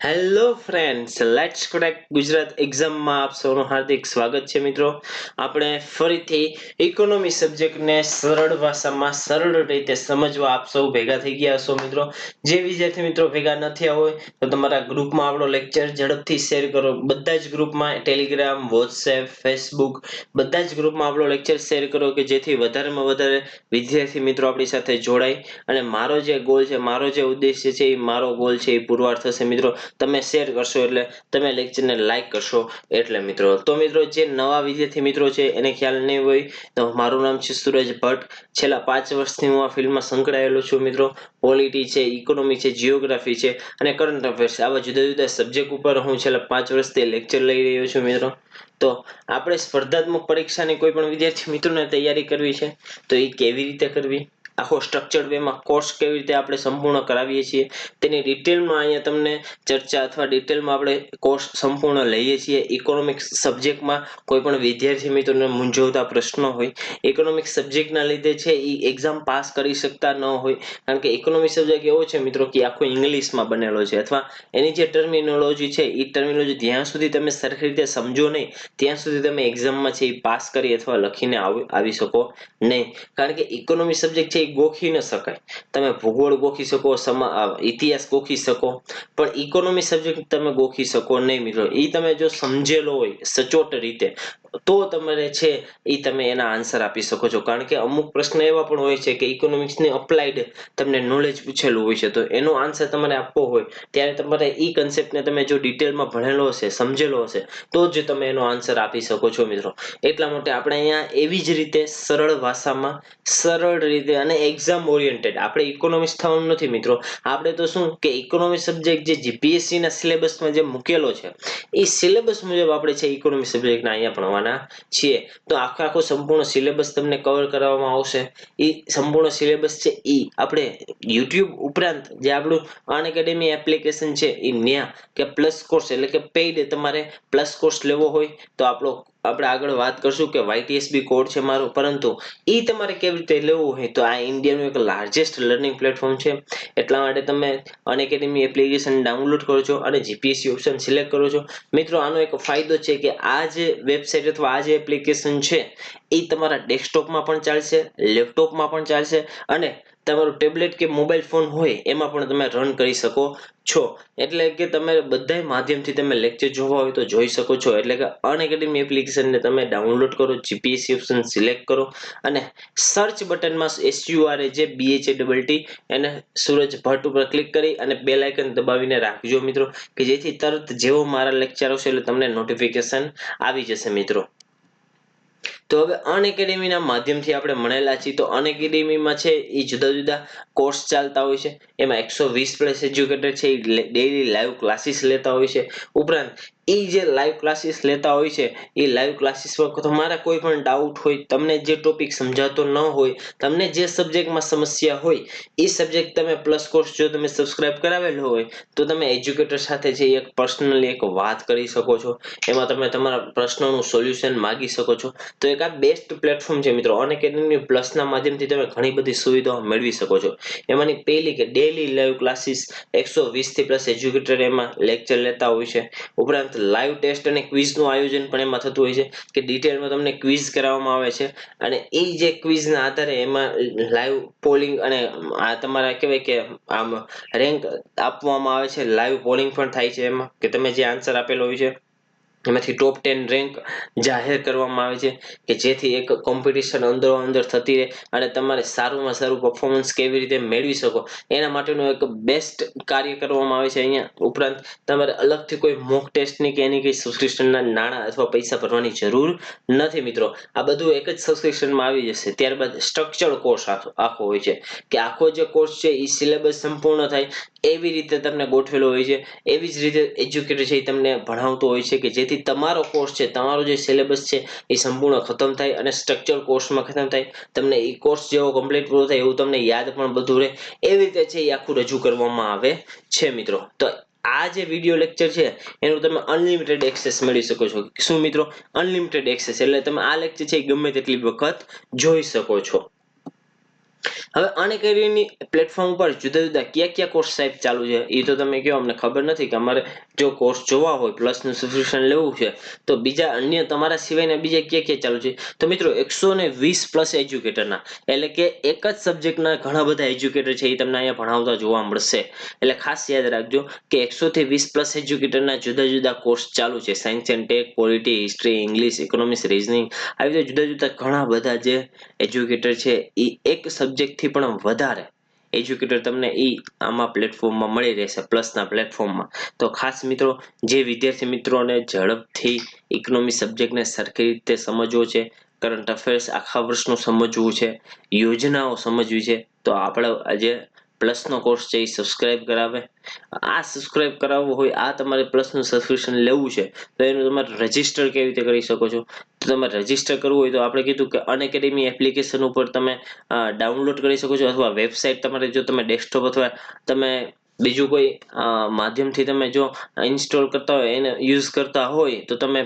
Hello friends, let's crack Gujarat એક્ઝામમાં આપ સૌનું હાર્દિક સ્વાગત છે મિત્રો. આપણે ફરીથી ઇકોનોમી સબ્જેક્ટને સરળ ભાષામાં સરળ રીતે સમજવા આપ સૌ ભેગા થઈ ગયા હશો મિત્રો. જે વિદ્યાર્થી મિત્રો ભેગા ન થયા હોય તો તમારા ગ્રુપમાં આપણો લેક્ચર ઝડપથી શેર કરો. બધા જ ગ્રુપમાં ટેલિગ્રામ, વોટ્સએપ, ફેસબુક બધા જ ગ્રુપમાં આપણો લેક્ચર શેર કરો કે જેથી વધારેમાં વધારે વિદ્યાર્થી મિત્રો આપણી સાથે જોડાય અને મારો જે ગોલ છે, મારો જે ઉદ્દેશ્ય છે, મારો ગોલ છે એ પુરવાર થશે મિત્રો. તમે શેર કરશો એટલે તમે લેક્ચરને લાઈક કરશો એટલે મિત્રો. તો મિત્રો જે નવા વિદ્યાર્થી મિત્રો છે એને ખ્યાલ નહીં હોય તો મારું નામ છે સુરજ ભટ્ટ. છેલ્લા 5 વર્ષથી હું આ ફિલ્ડમાં સંકળાયેલો છું મિત્રો. પોલિટી છે, ઇકોનોમી છે, જીઓગ્રાફી છે અને કરંટ અફેર્સ આવા જુદા જુદા સબ્જેક્ટ ઉપર હું છેલ્લા 5 વર્ષથી લેક્ચર લઈ રહ્યો છું મિત્રો. તો આપણે સ્પર્ધાત્મક પરીક્ષાની કોઈ પણ વિદ્યાર્થી મિત્રોને તૈયારી કરવી છે તો એ કેવી રીતે કરવી, આખો સ્ટ્રક્ચર્ડ વેમાં કોર્સ કેવી રીતે આપણે સંપૂર્ણ કરાવીએ છીએ તેની ડિટેલમાં અહીંયા તમને ચર્ચા અથવા ડિટેલમાં આપણે કોર્સ સંપૂર્ણ લઈએ છીએ. ઇકોનોમિક્સ સબ્જેક્ટમાં કોઈ પણ વિદ્યાર્થી મિત્રોને મૂંઝવતા પ્રશ્નો હોય, ઇકોનોમિક્સ સબ્જેક્ટના લીધે છે એ એક્ઝામ પાસ કરી શકતા ન હોય, કારણ કે ઇકોનોમિક્સ સબ્જેક્ટ એવો છે મિત્રો કે આખો ઇંગ્લિશમાં બનેલો છે અથવા એની જે ટર્મિનોલોજી છે એ ટર્મિનોલોજી જ્યાં સુધી તમે સરખી રીતે સમજો નહીં ત્યાં સુધી તમે એક્ઝામમાં છે એ પાસ કરી અથવા લખીને આવી શકો નહીં. કારણ કે ઇકોનોમિક સબ્જેક્ટ છે એ ગોખી ન શકાય. તમે ભૂગોળ ગોખી શકો, ઇતિહાસ ગોખી શકો, પણ ઇકોનોમિક સબ્જેક્ટ તમે ગોખી શકો નહીં મિત્રો. એ તમે જો સમજેલો હોય સચોટ રીતે તો તમારે છે એ તમે એના આન્સર આપી શકો છો. કારણ કે અમુક પ્રશ્ન એવા પણ હોય છે કે ઇકોનોમિક્સની અપ્લાઇડ તમને નોલેજ પૂછેલું હોય છે, તો એનો આન્સર તમારે આપવો હોય ત્યારે તમારે એ કન્સેપ્ટને તમે જો ડિટેલમાં ભણેલો હશે, સમજેલો હશે તો જ તમે એનો આન્સર આપી શકો છો મિત્રો. એટલા માટે આપણે અહીંયા એવી જ રીતે સરળ ભાષામાં સરળ રીતે અને એક્ઝામ ઓરિએન્ટેડ આપણે ઇકોનોમિક્સ થવાનું નથી મિત્રો. આપણે તો શું કે ઇકોનોમિક સબ્જેક્ટ જે જીપીએસસી ના સિલેબસમાં જે મૂકેલો છે એ સિલેબસ મુજબ આપણે છે ઇકોનોમિક સબ્જેક્ટના અહીંયા ભણવાના છીએ. તો આખો સંપૂર્ણ સિલેબસ તમને કવર કરવામાં આવશે. એ સંપૂર્ણ સિલેબસ છે એ આપણે યુટ્યુબ ઉપરાંત જે આપણું અનએકેડમી એપ્લિકેશન છે એ ન્યા કે પ્લસ કોર્સ એટલે કે પેઇડ તમારે પ્લસ કોર્સ લેવો હોય તો આપણે આગળ વાત કરશું કે YTSB કોડ છે મારો, પરંતુ એ તમારે કેવી રીતે લેવું હોય તો આ ઇન્ડિયાનું એક લાર્જેસ્ટ લર્નિંગ પ્લેટફોર્મ છે. એટલા માટે તમે અનએકેડમી એપ્લિકેશન ડાઉનલોડ કરો છો અને જીપીએસસી ઓપ્શન સિલેક્ટ કરો છો મિત્રો. આનો એક ફાયદો છે કે આ જે વેબસાઇટ અથવા આ જે એપ્લિકેશન છે એ તમારા ડેસ્કટોપમાં પણ ચાલશે, લેપટોપમાં પણ ચાલશે અને તમારું ટેબ્લેટ કે મોબાઈલ ફોન હોય એમાં પણ તમે રન કરી શકો છો. એટલે કે તમે બધા માધ્યમથી તમે લેક્ચર જોવા હોય તો જોઈ શકો છો. એટલે કે અનએકેડમી એપ્લિકેશનને તમે ડાઉનલોડ કરો, જીપીએસસી ઓપ્શન સિલેક્ટ કરો અને સર્ચ બટનમાં SURAJBHATT એને સુરજ ભટ્ટ ઉપર ક્લિક કરી અને બેલ આઇકન દબાવીને રાખજો મિત્રો, કે જેથી તરત જેવો મારા લેક્ચર આવશે એટલે તમને નોટિફિકેશન આવી જશે મિત્રો. તો હવે અનએકેડમીના માધ્યમથી આપણે ભણેલા છીએ તો અનએકેડમીમાં છે એ જુદા જુદા કોર્સ ચાલતા હોય છે. એમાં 120 પ્લસ એજ્યુકેટર છે એ ડેઈલી લાઈવ ક્લાસીસ લેતા હોય છે. ઉપરાંત એ જે લાઈવ ક્લાસીસ લેતા હોય છે એ લાઈવ ક્લાસીસમાં તમારા કોઈ પણ ડાઉટ હોય, તમને જે ટોપિક સમજાતો ન હોય, તમને જે સબ્જેક્ટમાં સમસ્યા હોય એ સબ્જેક્ટ તમે પ્લસ કોર્સ જો તમે સબસ્ક્રાઇબ કરાવેલો હોય તો તમે એજ્યુકેટર સાથે જે એક પર્સનલી એક વાત કરી શકો છો. એમાં તમે તમારા પ્રશ્નોનું સોલ્યુશન માંગી શકો છો. તો એક આ બેસ્ટ પ્લેટફોર્મ છે મિત્રો. અનએકેડમી પ્લસના માધ્યમથી તમે ઘણી બધી સુવિધાઓ મેળવી શકો છો. એમાંની પહેલી કે ડેઈલી લાઈવ ક્લાસીસ 120 થી પ્લસ એજ્યુકેટર એમાં લેક્ચર લેતા હોય છે. ઉપરાંત લાઈવ ટેસ્ટ અને ક્વિઝનું આયોજન પણ એમાં થતું હોય છે કે ડિટેલમાં તમને ક્વિઝ કરાવવામાં આવે છે અને એ જે ક્વિઝના આધારે એમાં લાઈવ પોલિંગ અને આ તમારા કહેવાય કે આમ રેન્ક આપવામાં આવે છે. લાઈવ પોલિંગ પણ થાય છે એમાં કે તમે જે આન્સર આપેલો હોય છે એમાંથી ટોપ 10 રેન્ક જાહેર કરવામાં આવે છે કે જેથી એક કોમ્પિટિશન અંદરો અંદર થતી રહે અને તમારે સારુંમાં સારું પરફોર્મન્સ કેવી રીતે મેળવી શકો એના માટેનું એક બેસ્ટ કાર્ય કરવામાં આવે છે અહીંયા. ઉપરાંત તમારે અલગથી કોઈ મોક ટેસ્ટની કે એની કઈ સબસ્ક્રિપ્શનના નાણાં અથવા પૈસા ભરવાની જરૂર નથી મિત્રો. આ બધું એક જ સબસ્ક્રિપ્શનમાં આવી જશે. ત્યારબાદ સ્ટ્રક્ચર્ડ કોર્સ આખો હોય છે કે આખો જે કોર્સ છે એ સિલેબસ સંપૂર્ણ થાય એવી રીતે તમને ગોઠવેલો હોય છે. એવી જ રીતે એજ્યુકેટર છે એ તમને ભણાવતો હોય છે કે જેથી તમારો કોર્સ છે, તમારો જે સિલેબસ છે એ સંપૂર્ણ ખતમ થાય અને સ્ટ્રક્ચર કોર્સમાં ખતમ થાય. તમને એ કોર્સ જેવો કમ્પ્લીટ પૂરો થાય એવું તમને યાદ પણ બધું રહે એવી રીતે છે એ આખું રજૂ કરવામાં આવે છે મિત્રો. તો આ જે વિડીયો લેક્ચર છે એનું તમે અનલિમિટેડ એક્સેસ મેળવી શકો છો. શું મિત્રો? અનલિમિટેડ એક્સેસ એટલે તમે આ લેક્ચર છે ગમે તેટલી વખત જોઈ શકો છો. હવે અનએકેડમી પ્લેટફોર્મ ઉપર જુદા જુદા કયા કોર્સ સાહેબ ચાલુ છે એ તો તમે કહો, અમને ખબર નથી કે અમારે જો કોર્સ જોવા હોય પ્લસનું સબસ્ક્રિપ્શન લેવું છે તો બીજા અન્ય તમારા સિવાયના બીજા ક્યાં ચાલુ છે. તો મિત્રો 120 પ્લસ એજ્યુકેટરના, એટલે કે એક જ સબ્જેક્ટના ઘણા બધા એજ્યુકેટર છે એ તમને અહીંયા ભણાવતા જોવા મળશે. એટલે ખાસ યાદ રાખજો કે 100 થી 20 પ્લસ એજ્યુકેટરના જુદા જુદા કોર્સ ચાલુ છે. Science and tech, polity, history, English, economics, reasoning, આવી રીતે જુદા જુદા ઘણા બધા જે એજ્યુકેટર છે એ એક સબ્જેક્ટથી પણ વધારે એજ્યુકેટર તમને આમાં પ્લેટફોર્મમાં મળી રહેશે, પ્લસના પ્લેટફોર્મમાં. તો ખાસ મિત્રો, જે વિદ્યાર્થી મિત્રોને ઝડપથી ઇકોનોમી સબ્જેક્ટને સરખી રીતે સમજવો છે, કરંટ અફેર્સ આખા વર્ષનું સમજવું છે, યોજનાઓ સમજવી છે, તો આપણે આજે પ્લસનો કોર્સ છે એ સબસ્ક્રાઇબ કરાવે. આ સબસ્ક્રાઇબ કરાવવું હોય, આ તમારે પ્લસનું સબસ્ક્રિપ્શન લેવું છે, તો એનું તમારે રજીસ્ટર કેવી રીતે કરી શકો છો. તો તમારે રજીસ્ટર કરવું હોય તો આપણે કીધું કે અનએકેડમી એપ્લિકેશન ઉપર તમે ડાઉનલોડ કરી શકો છો, અથવા વેબસાઇટ તમારે જો તમે ડેસ્કટોપ અથવા તમે બીજું કોઈ માધ્યમથી તમે જો ઇન્સ્ટોલ કરતા હોય, એને યુઝ કરતા હોય તો તમે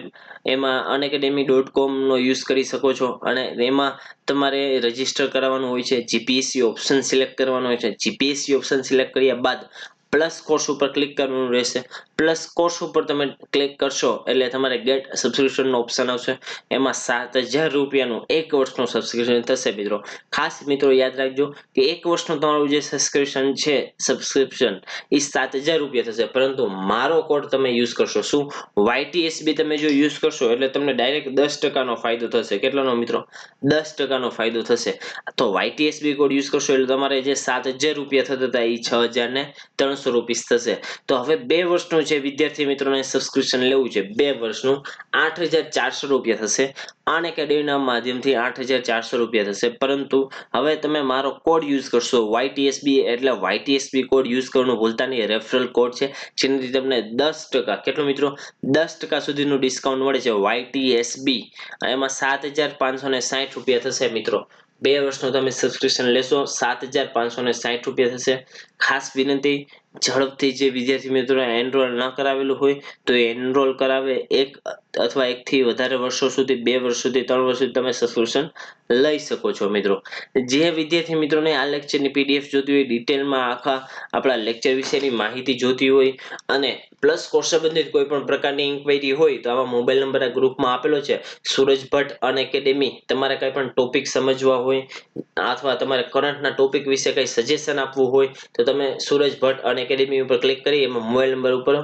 એમાં unacademy.com નો યુઝ કરી શકો છો. અને એમાં તમારે રજીસ્ટર કરાવવાનું હોય છે, જીપીએસસી ઓપ્શન સિલેક્ટ કરવાનો હોય છે. જીપીએસસી ઓપ્શન સિલેક્ટ કર્યા બાદ પ્લસ કોર્સ ઉપર ક્લિક કરવાનું રહેશે. પ્લસ કોર્સ ઉપર તમે ક્લિક કરશો એટલે તમારે ગેટ સબસ્ક્રિપ્શનનો ઓપ્શન આવશે. એમાં 7,000 રૂપિયાનું એક વર્ષનું સબસ્ક્રિપ્શન થશે મિત્રો. ખાસ મિત્રો યાદ રાખજો કે એક વર્ષનું તમારું જે સબસ્ક્રિપ્શન એ 7,000 રૂપિયા થશે. પરંતુ મારો કોડ તમે યુઝ કરશો, શું YTSB તમે જો યુઝ કરશો એટલે તમને ડાયરેક્ટ 10% ફાયદો થશે. કેટલાનો મિત્રો? 10% ફાયદો થશે. તો YTSB કોડ યુઝ કરશો એટલે તમારે જે 7,000 રૂપિયા થતા હતા એ 6,300 રૂપિયા થશે. તો હવે 2 વર્ષનું જે વિદ્યાર્થી મિત્રોને સબસ્ક્રિપ્શન લેવું છે, 2 વર્ષનું 8,400 રૂપિયા થશે. અનએકેડમીના માધ્યમથી 8,400 રૂપિયા થશે. પરંતુ હવે તમે મારો કોડ યુઝ કરશો YTSB, એટલે YTSB કોડ યુઝ કરવાનું ભૂલતા નહીં. રેફરલ કોડ છે જેનાથી તમને 10%, કેટલો મિત્રો? 10% સુધીનું ડિસ્કાઉન્ટ મળે છે YTSB. એમાં 7,560 રૂપિયા થશે મિત્રો. 2 વર્ષનું તમે સબસ્ક્રિપ્શન લેશો, 7,560 રૂપિયા થશે. ખાસ વિનંતી, ઝડપથી જે વિદ્યાર્થી મિત્રો એનરોલ ન કરાવેલું હોય તો એનરોલ કરાવે. એક અથવા એકથી વધારે વર્ષો સુધી, 2 વર્ષ સુધી, 3 વર્ષ સુધી તમે સબસ્ક્રિપ્શન લઈ શકો છો મિત્રો. જે વિદ્યાર્થી મિત્રોને આ લેક્ચરની PDF જોતી હોય, ડિટેલમાં આખા આપણા લેક્ચર વિશેની માહિતી જોતી હોય અને પ્લસ કોર્સ સંબંધિત કોઈ પણ પ્રકારની ઇન્ક્વાયરી હોય તો આવા મોબાઈલ નંબર આ ગ્રુપમાં આપેલો છે, સૂરજ ભટ્ટ અનએકેડમી. તમારે કઈ પણ ટોપિક સમજવા હોય અથવા તમારે કરંટના ટોપિક વિશે કઈ સજેશન આપવું હોય તો તમે સૂરજ ભટ્ટ અનએકેડમી ઉપર ક્લિક કરી એમાં મોબાઈલ નંબર ઉપર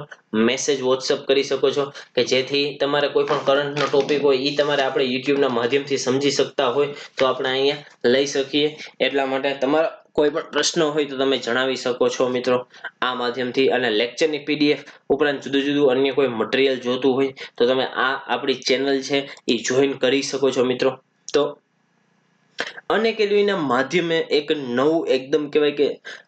મેસેજ WhatsApp કરી શકો છો, કે જેથી તમારે કોઈ પણ કરંટનો ટોપિક હોય એ તમારે આપણે યુટ્યુબના માધ્યમથી સમજી શકતા હોય તો આપણે અહીંયા લઈ શકીએ. એટલા માટે તમારા કોઈ પણ પ્રશ્ન હોય તો તમે જણાવી શકો છો મિત્રો આ માધ્યમથી. અને લેક્ચરની PDF ઉપરાંત જુદું જુદું અન્ય કોઈ મટીરિયલ જોતું હોય તો તમે આ આપણી ચેનલ છે એ જોઈન કરી શકો છો મિત્રો. તો અનએકેડમીના માધ્યમે એક નવું એકદમ કહેવાય કે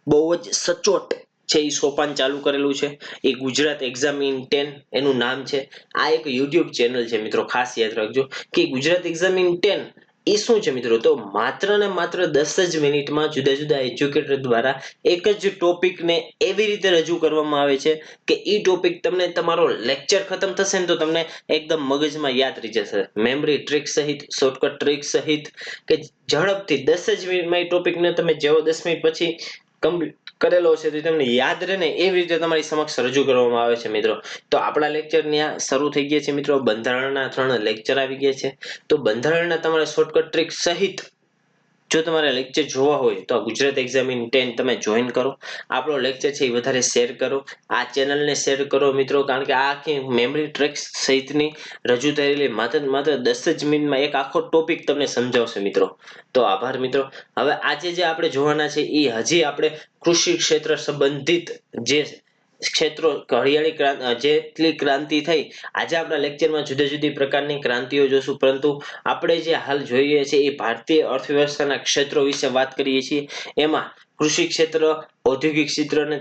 બહુ જ સચોટ છે એ સોપાન ચાલુ કરેલું છે. એ ગુજરાત એક્ઝામ ઇન 10 એનું નામ છે. આ એક YouTube ચેનલ છે મિત્રો. ખાસ યાદ રાખજો કે ગુજરાત એક્ઝામ ઇન 10 એ શું છે મિત્રો? તો માત્ર ને માત્ર 10 જ મિનિટમાં જુદા જુદા એજ્યુકેટર દ્વારા એક જ ટોપિકને એવી રીતે રજૂ કરવામાં આવે છે કે એ ટોપિક તમને તમારો લેક્ચર ખતમ થશે ને તો તમને એકદમ મગજમાં યાદ રહી જશે. મેમરી ટ્રિક સહિત, શોર્ટકટ ટ્રિક સહિત, કે ઝડપથી 10 જ મિનિટમાં એ ટોપિકને તમે જેવો 10 મિનિટ પછી કમ્પ્લીટ કરેલો છે તો તમને યાદ રહે ને એવી રીતે તમારી સમક્ષ રજૂ કરવામાં આવે છે મિત્રો. તો આપણા લેક્ચર ત્યાં શરૂ થઈ ગયા છે મિત્રો. બંધારણના 3 લેક્ચર આવી ગયા છે. તો બંધારણના તમારે શોર્ટકટ ટ્રિક સહિત જો તમારે લેક્ચર જોવા હોય તો ગુજરાત એક્ઝામ ઇન 10 તમે જોઈન કરો. આપણો લેક્ચર છે એ વધારે શેર કરો, આ ચેનલને શેર કરો મિત્રો. કારણ કે આ આખી મેમરી ટ્રિક્સ સહિતની રજૂ થયેલી માત્ર 10 જ મિનિટમાં એક આખો ટોપિક તમને સમજાવશે મિત્રો. તો આભાર મિત્રો. હવે આજે જે આપણે જોવાના છે એ હજી આપણે કૃષિ ક્ષેત્ર સંબંધિત જે ક્ષેત્રો, હરિયાળી જેટલી ક્રાંતિ થઈ, આજે આપણા લેક્ચરમાં જુદી જુદી પ્રકારની ક્રાંતિઓ જોશું. પરંતુ આપણે જે હાલ જોઈએ છીએ એ ભારતીય અર્થવ્યવસ્થાના ક્ષેત્રો વિશે વાત કરીએ છીએ. એમાં કૃષિ ક્ષેત્ર, ઔદ્યોગિક ક્ષેત્ર અને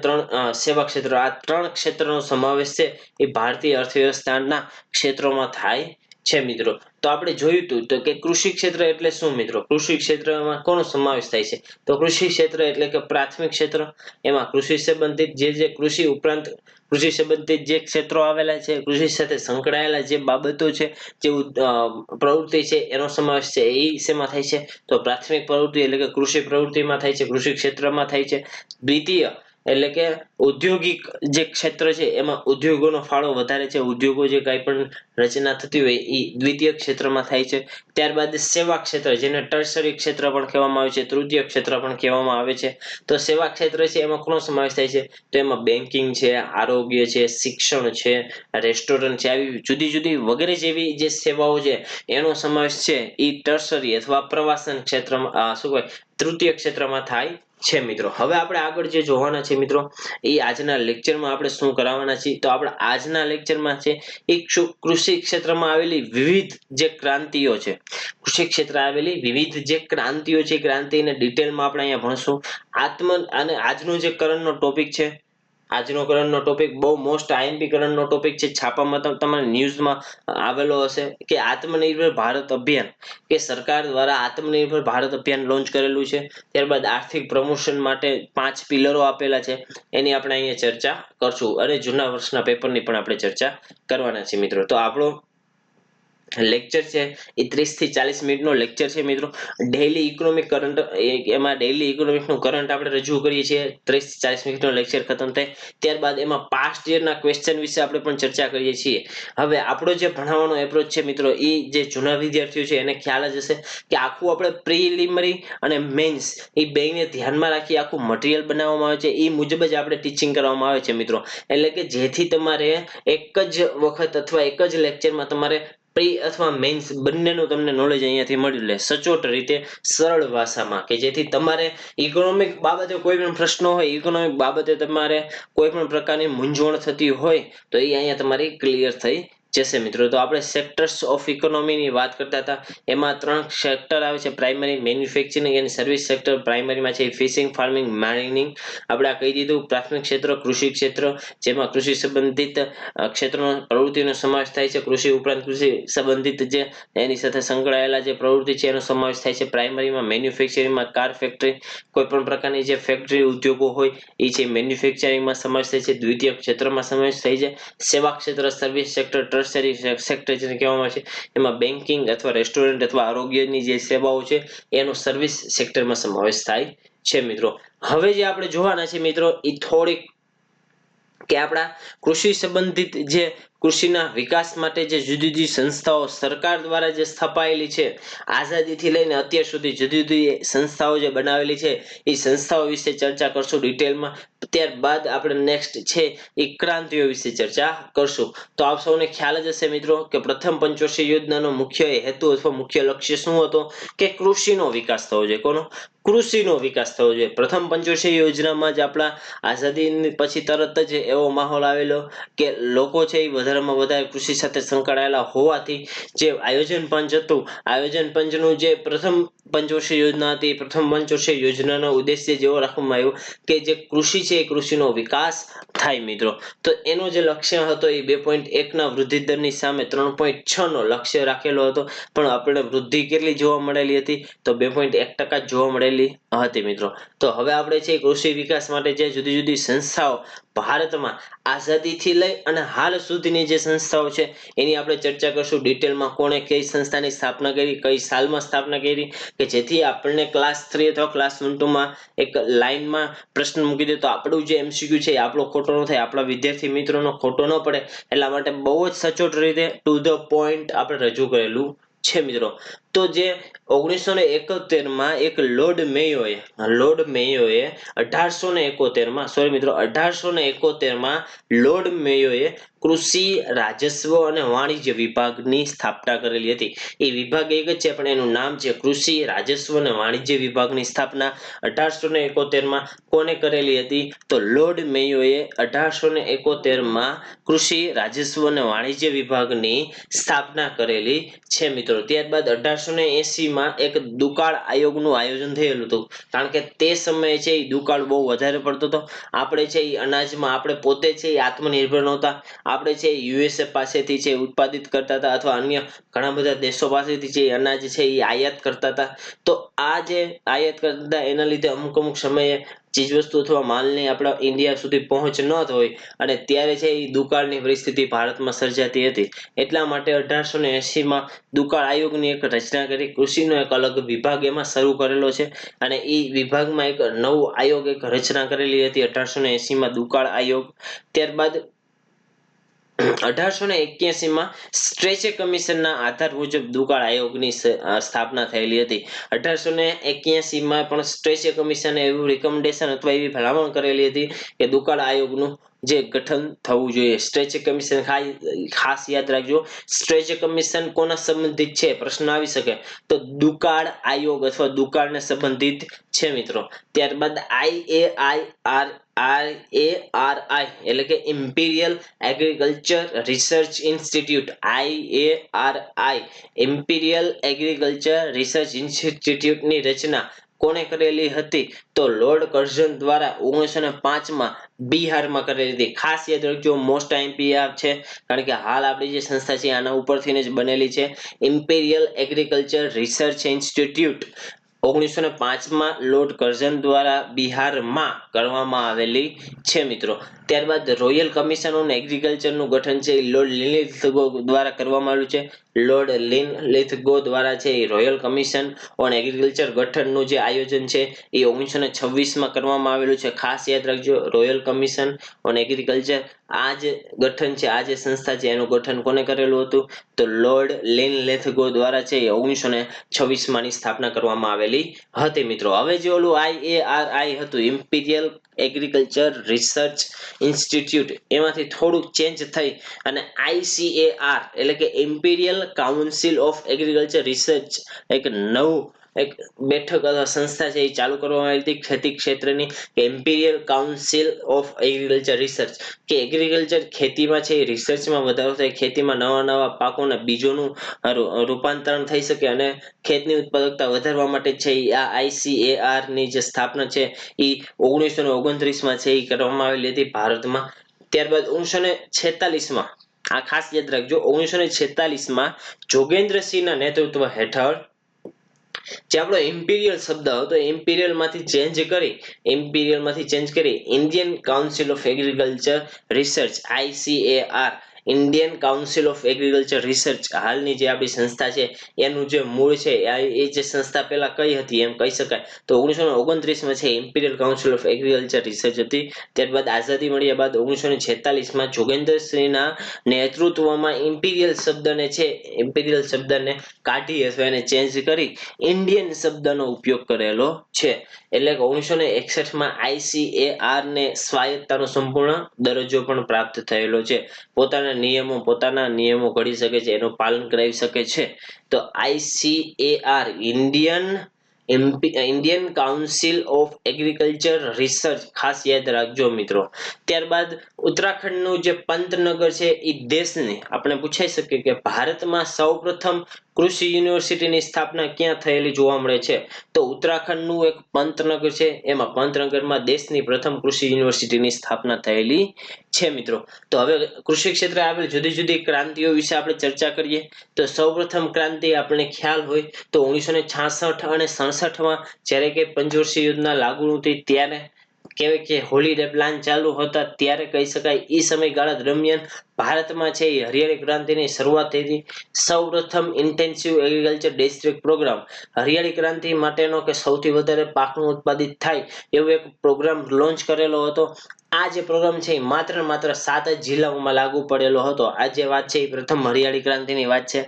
સેવા ક્ષેત્ર, આ 3 ક્ષેત્રનો સમાવેશ છે એ ભારતીય અર્થવ્યવસ્થાના ક્ષેત્રોમાં થાય છે મિત્રો. તો આપણે જોયું હતું તો કે કૃષિ ક્ષેત્ર એટલે શું મિત્રો? કૃષિ ક્ષેત્રમાં કોનો સમાવેશ થાય છે? તો કૃષિ ક્ષેત્ર એટલે કે પ્રાથમિક ક્ષેત્ર, એમાં કૃષિ સંબંધિત જે કૃષિ ઉપરાંત કૃષિ સંબંધિત જે ક્ષેત્રો આવેલા છે, કૃષિ સાથે સંકળાયેલા જે બાબતો છે, જે પ્રવૃત્તિ છે એનો સમાવેશ છે, એ શેમાં થાય છે? તો પ્રાથમિક પ્રવૃત્તિ એટલે કે કૃષિ પ્રવૃત્તિમાં થાય છે, કૃષિ ક્ષેત્રમાં થાય છે. દ્વિતીય એટલે કે ઔદ્યોગિક જે ક્ષેત્ર છે એમાં ઉદ્યોગોનો ફાળો વધારે છે. ઉદ્યોગો જે કાંઈ પણ રચના થતી હોય એ દ્વિતીય ક્ષેત્રમાં થાય છે. ત્યારબાદ સેવા ક્ષેત્ર, જેને ટર્સરી ક્ષેત્ર પણ કહેવામાં આવે છે, તૃતીય ક્ષેત્ર પણ કહેવામાં આવે છે. તો સેવા ક્ષેત્ર છે એમાં કોનો સમાવેશ થાય છે? તો એમાં બેન્કિંગ છે, આરોગ્ય છે, શિક્ષણ છે, રેસ્ટોરન્ટ છે, આવી જુદી જુદી વગેરે જેવી જે સેવાઓ છે એનો સમાવેશ છે એ ટર્સરી અથવા પ્રવાસન ક્ષેત્રમાં શું કહેવાય તૃતીય ક્ષેત્રમાં થાય છે મિત્રો. હવે આપણે આગળ જે જોવાના છે મિત્રો, એ આજના લેક્ચરમાં આપણે શું કરાવવાના છીએ? તો આપણે આજના લેક્ચરમાં છે એક કૃષિ ક્ષેત્રમાં આવેલી વિવિધ જે ક્રાંતિઓ છે, કૃષિ ક્ષેત્ર આવેલી વિવિધ જે ક્રાંતિઓ છે, ક્રાંતિને ડિટેલમાં આપણે અહીંયા ભણશું. અને આજનો જે કરંટનો ટોપિક છે, આજનો કરંટનો ટોપિક બહુ મોસ્ટ આઈએમપી કરંટનો ટોપિક છે. છાપામાં તમારે ન્યૂઝમાં આવેલો હશે કે આત્મનિર્ભર ભારત અભિયાન, કે સરકાર દ્વારા આત્મનિર્ભર ભારત અભિયાન લોન્ચ કરેલું છે. ત્યારબાદ આર્થિક પ્રમોશન માટે 5 પિલરો આપેલા છે, એની આપણે અહીંયા ચર્ચા કરશું. અને જૂના વર્ષના પેપરની પણ આપણે ચર્ચા કરવાના છે મિત્રો. તો આપણો લેક્ચર છે એ 30 થી 40 મિનિટનો લેક્ચર છે મિત્રો. ડેઈલી ઇકોનોમિક કરંટ, એમાં ડેઈલી ઇકોનોમિકનું કરંટ આપણે રજૂ કરીએ છીએ. 30 થી 40 મિનિટનો લેક્ચર ખતમ થાય ત્યારબાદ એમાં પાસ્ટ યરના ક્વેશ્ચન વિશે આપણે પણ ચર્ચા કરીએ છીએ. હવે આપણો જે ભણાવવાનો એપ્રોચ છે મિત્રો, એ જે જૂના વિદ્યાર્થીઓ છે એને ખ્યાલ જ હશે કે આખું આપણે પ્રિલિમિનરી અને મેન્સ એ બેને ધ્યાનમાં રાખી આખું મટીરિયલ બનાવવામાં આવે છે. એ મુજબ જ આપણે ટીચિંગ કરવામાં આવે છે મિત્રો. એટલે કે જેથી તમારે એક જ વખત અથવા એક જ લેક્ચરમાં તમારે પ્રી અથવા મેન્સ બંનેનું તમને નોલેજ અહીંયાથી મળી રહે સચોટ રીતે, સરળ ભાષામાં, કે જેથી તમારે ઇકોનોમિક બાબતે કોઈ પણ પ્રશ્ન હોય, ઇકોનોમિક બાબતે તમારે કોઈ પણ પ્રકારની મૂંઝવણ થતી હોય તો એ અહીંયા તમારી ક્લિયર થઈ જશે મિત્રો. તો આપણે સેક્ટર્સ ઓફ ઇકોનોમીની વાત કરતા હતા. એમાં 3 સેક્ટર આવે છે: પ્રાઇમરી, મેન્યુફેક્ચરિંગ અને સર્વિસ સેક્ટર. પ્રાઇમરીમાં છે ફિશિંગ, ફાર્મિંગ, માઇનિંગ. આપણે આ કહી દીધું. પ્રાથમિક ક્ષેત્ર કૃષિ ક્ષેત્ર, જેમાં કૃષિ સંબંધિત ક્ષેત્રનો પ્રવૃત્તિનો સમાવેશ થાય છે. કૃષિ ઉપરાંત કૃષિ સંબંધિત જે એની સાથે સંકળાયેલા જે પ્રવૃત્તિ છે એનો સમાવેશ થાય છે. પ્રાઇમરીમાં મેન્યુફેક્ચરિંગમાં કાર ફેક્ટરી, કોઈ પણ પ્રકારની જે ફેક્ટરી ઉદ્યોગો હોય એ છે મેન્યુફેક્ચરિંગમાં સમાવેશ થાય છે. દ્વિતીય ક્ષેત્રમાં સમાવેશ થાય છે. સેવા ક્ષેત્ર, સર્વિસ સેક્ટર, ટર્શરી સેક્ટર જેને કહેવામાં આવે છે, એમાં બેન્કિંગ અથવા રેસ્ટોરન્ટ અથવા આરોગ્યની જે સેવાઓ છે એનો સર્વિસ સેક્ટરમાં સમાવેશ થાય છે મિત્રો. હવે જે આપણે જોવાના છે મિત્રો એ થોડીક કે આપણા કૃષિ સંબંધિત જે કૃષિના વિકાસ માટે જે જુદી જુદી સંસ્થાઓ સરકાર દ્વારા જે સ્થપાયેલી છે, આઝાદીથી લઈને અત્યાર સુધી જુદી જુદી સંસ્થાઓ જે બનાવેલી છે એ સંસ્થાઓ વિશે ચર્ચા કરશું ડિટેલમાં. ત્યારબાદ આપણે નેક્સ્ટ છે એ ક્રાંતિઓ વિશે ચર્ચા કરશું. તો આપ સૌને ખ્યાલ જ હશે મિત્રો કે પ્રથમ પંચવર્ષીય યોજનાનો મુખ્ય હેતુ અથવા મુખ્ય લક્ષ્ય શું હતો? કે કૃષિનો વિકાસ થવો જોઈએ. કોનો? કૃષિનો વિકાસ થવો જોઈએ. પ્રથમ પંચવર્ષીય યોજનામાં જ આપણા આઝાદી પછી તરત જ એવો માહોલ આવેલો કે લોકો છે એ વધારેમાં વધારે કૃષિ સાથે સંકળાયેલા હોવાથી જે આયોજન પંચ હતું, આયોજન પંચનું જે પ્રથમ પંચવર્ષીય યોજના હતી, પ્રથમ પંચવર્ષીય યોજનાનો ઉદ્દેશ્ય જેવો રાખવામાં આવ્યો કે જે કૃષિ છે એ કૃષિનો વિકાસ થાય મિત્રો. તો એનો જે લક્ષ્ય હતો એ 2.1 ના વૃદ્ધિ દરની સામે 3.6 નો લક્ષ્ય રાખેલો હતો. પણ આપણે વૃદ્ધિ કેટલી જોવા મળેલી હતી? તો 2.1% જોવા મળેલી હતી મિત્રો. તો હવે આપણે છે કૃષિ વિકાસ માટે જે જુદી જુદી સંસ્થાઓ ભારતમાં આઝાદીથી લઈ અને હાલ સુધીની જે સંસ્થાઓ છે એની આપણે ચર્ચા કરશું ડિટેલમાં. કોણે કઈ સંસ્થાની સ્થાપના કરી, કઈ સાલમાં સ્થાપના કરી, કે જેથી આપણને ક્લાસ 3 અથવા ક્લાસ 1 માં એક લાઈનમાં પ્રશ્ન મૂકી દે તો આપણું જે MCQ છે એ આપણો ખોટો ન થાય, આપણા વિદ્યાર્થી મિત્રોનો ખોટો ન પડે, એટલા માટે બહુ જ સચોટ રીતે ટુ ધ પોઈન્ટ આપણે રજૂ કરેલું છે મિત્રો. તો જે 1971માં એક લોર્ડ મેયોએ 1871માં સોરી મિત્રો 1871માં લોર્ડ મેયોએ કૃષિ, રાજસ્વ અને વાણિજ્ય વિભાગની સ્થાપના કરેલી હતી. એ વિભાગ એક જ છે પણ એનું નામ છે કૃષિ, રાજસ્વ અને વાણિજ્ય વિભાગની સ્થાપના 1871માં કોને કરેલી હતી? તો લોર્ડ મેયોએ 1871માં કૃષિ, રાજસ્વ અને વાણિજ્ય વિભાગની સ્થાપના કરેલી છે મિત્રો. મિત્રો. ત્યારબાદ 1880 એક દુકાળ આયોગનું આયોજન થયેલું હતું, કારણ કે તે સમયે છે એ દુકાળ બહુ વધારે પડતો હતો. આપણે છે એ અનાજમાં આપણે પોતે છે એ આત્મનિર્ભર નહોતા. આપણે છે યુએસએ પાસેથી છે ઉત્પાદિત કરતા હતા, અથવા અન્ય ઘણા બધા દેશો પાસેથી છે અનાજ છે એ આયાત કરતા હતા. તો આ જે આયાત કરતા હતા એના લીધે અમુક અમુક સમયે ચીજવસ્તુ અથવા માલની આપણા ઇન્ડિયા સુધી પહોંચ ન હોય, અને ત્યારે છે એ દુકાળની પરિસ્થિતિ ભારતમાં સર્જાતી હતી. એટલા માટે 1880 દુકાળ આયોગની એક રચના કરી, કૃષિનો એક અલગ વિભાગ એમાં શરૂ કરેલો છે. અને એ વિભાગમાં એક નવો આયોગ એક રચના કરેલી હતી 1880 દુકાળ આયોગ. ત્યારબાદ 1881 સ્ટ્રેચે કમિશનના આધાર મુજબ દુકાળ આયોગની સ્થાપના થયેલી હતી. 1881 પણ સ્ટ્રેચે કમિશને એવું રિકમેન્ડેશન અથવા એવી ભલામણ કરેલી હતી કે દુકાળ આયોગનું જે ગઠન થવું જોઈએ. સ્ટ્રેચે કમિશન ખાસ યાદ રાખજો, સ્ટ્રેચે કમિશન કોના સંબંધિત છે પ્રશ્ન આવી શકે તો દુકાળ આયોગ અથવા દુકાળને સંબંધિત છે મિત્રો. ત્યારબાદ IARI એટલે કે Imperial Agriculture Research Institute, IARI Imperial Agriculture Research ઇન્સ્ટિટ્યૂટની રચના કોને કરેલી હતી તો લોર્ડ કર્ઝન દ્વારા 1905 બિહારમાં કરેલી હતી. ખાસ યાદ રાખજો, મોસ્ટ આઈએમપી છે, કારણ કે હાલ આપણી જે સંસ્થા છે આના ઉપરથી જ બનેલી છે. Imperial Agriculture Research Institute 1905 Lord Curzon દ્વારા બિહારમાં કરવામાં આવેલી છે મિત્રો. ત્યારબાદ રોયલ કમિશન ઓન એગ્રીકલ્ચરનું ગઠન છે લોર્ડ લિનલિથગો દ્વારા કરવામાં આવ્યું છે. લોર્ડ લિનલિથગો દ્વારા છે એ રોયલ કમિશન ઓન એગ્રીકલ્ચર ગઠનનું જે આયોજન છે એ 1926 કરવામાં આવેલું છે. ખાસ યાદ રાખજો, રોયલ કમિશન ઓન એગ્રીકલ્ચર આ જે ગઠન છે, આ જે સંસ્થા છે એનું ગઠન કોને કરેલું હતું તો લોર્ડ લિનલિથગો દ્વારા છે એ 1926 ની સ્થાપના કરવામાં આવેલી હતી મિત્રો. હવે જે ઓલું IARI હતું, ઇમ્પિરિયલ એગ્રીકલ્ચર રિસર્ચ ઇન્સ્ટિટ્યૂટ, એમાંથી થોડુંક ચેન્જ થઈ અને ICAR એટલે કે imperial council of agriculture research એક નવું એક બેઠક અથવા સંસ્થા છે એ ચાલુ કરવામાં આવી હતી ખેતી ક્ષેત્રની, imperial council of agriculture research, કે એગ્રીકલ્ચર ખેતીમાં છે એ રિસર્ચમાં વધારો થાય, ખેતીમાં નવા નવા પાકોના બીજોનું રૂપાંતરણ થઈ શકે અને ખેતની ઉત્પાદકતા વધારવા માટે છે આ ICAR ની જે સ્થાપના છે એ 1929 છે એ કરવામાં આવેલી હતી ભારતમાં. ત્યારબાદ 1946 આ ખાસ યાદ રાખજો, 1946 જોગેન્દ્રસિંહના નેતૃત્વ હેઠળ જે આપણો ઇમ્પિરિયલ શબ્દ હતો ઇમ્પિરિયલ માંથી ચેન્જ કરી Indian council of agriculture research, ICAR Indian council of agriculture research હાલની જે આપણી સંસ્થા છે એનું જે મૂળ છે એ જે સંસ્થા પહેલા કઈ હતી એમ કહી શકાય તો 1929 છે imperial council of agriculture research હતી. ત્યારબાદ આઝાદી મળ્યા બાદ 1946 જોગેન્દ્રસિંહના નેતૃત્વમાં ઇમ્પિરિયલ શબ્દને કાઢી અથવા એને ચેન્જ કરી ઇન્ડિયન શબ્દનો ઉપયોગ કરેલો છે. એટલે કે 1961 ICAR ને સ્વાયત્તતાનો સંપૂર્ણ દરજ્જો પણ પ્રાપ્ત થયેલો છે. પોતાના નિયમો ઘડી શકે છે, એનું પાલન કરાવી શકે છે. તો ICAR Indian council of agriculture research ખાસ યાદ રાખજો મિત્રો. ત્યારબાદ ઉત્તરાખંડનું જે પંતનગર છે એ દેશની આપણે પૂછાઈ શકીએ કે ભારતમાં સૌપ્રથમ કૃષિ યુનિવર્સિટીની સ્થાપના ક્યાં થયેલી જોવા મળે છે તો ઉત્તરાખંડનું એક પંતનગર છે, એમાં પંતનગરમાં દેશની પ્રથમ કૃષિ યુનિવર્સિટીની સ્થાપના થયેલી છે મિત્રો. તો હવે કૃષિ ક્ષેત્રે આવેલ જુદી જુદી ક્રાંતિઓ વિશે આપણે ચર્ચા કરીએ. તો સૌપ્રથમ ક્રાંતિ આપણે ખ્યાલ હોય તો 1966 અને 67 જ્યારે કે પંચવર્ષીય યોજના લાગુ હતી ત્યારે કહેવાય કે હોલિડે પ્લાન ચાલુ હતા ત્યારે કહી શકાય એ સમયગાળા દરમિયાન ભારતમાં છે એ હરિયાળી ક્રાંતિની શરૂઆત થઈ હતી. સૌપ્રથમ ઇન્ટેન્સિવ એગ્રીકલ્ચર ડિસ્ટ્રિક્ટ પ્રોગ્રામ, હરિયાળી ક્રાંતિ માટેનો કે સૌથી વધારે પાકનું ઉત્પાદિત થાય એવો એક પ્રોગ્રામ લોન્ચ કરેલો હતો. આ જે પ્રોગ્રામ છે એ માત્ર 7 જ જિલ્લાઓમાં લાગુ પડેલો હતો. આ જે વાત છે એ પ્રથમ હરિયાળી ક્રાંતિની વાત છે.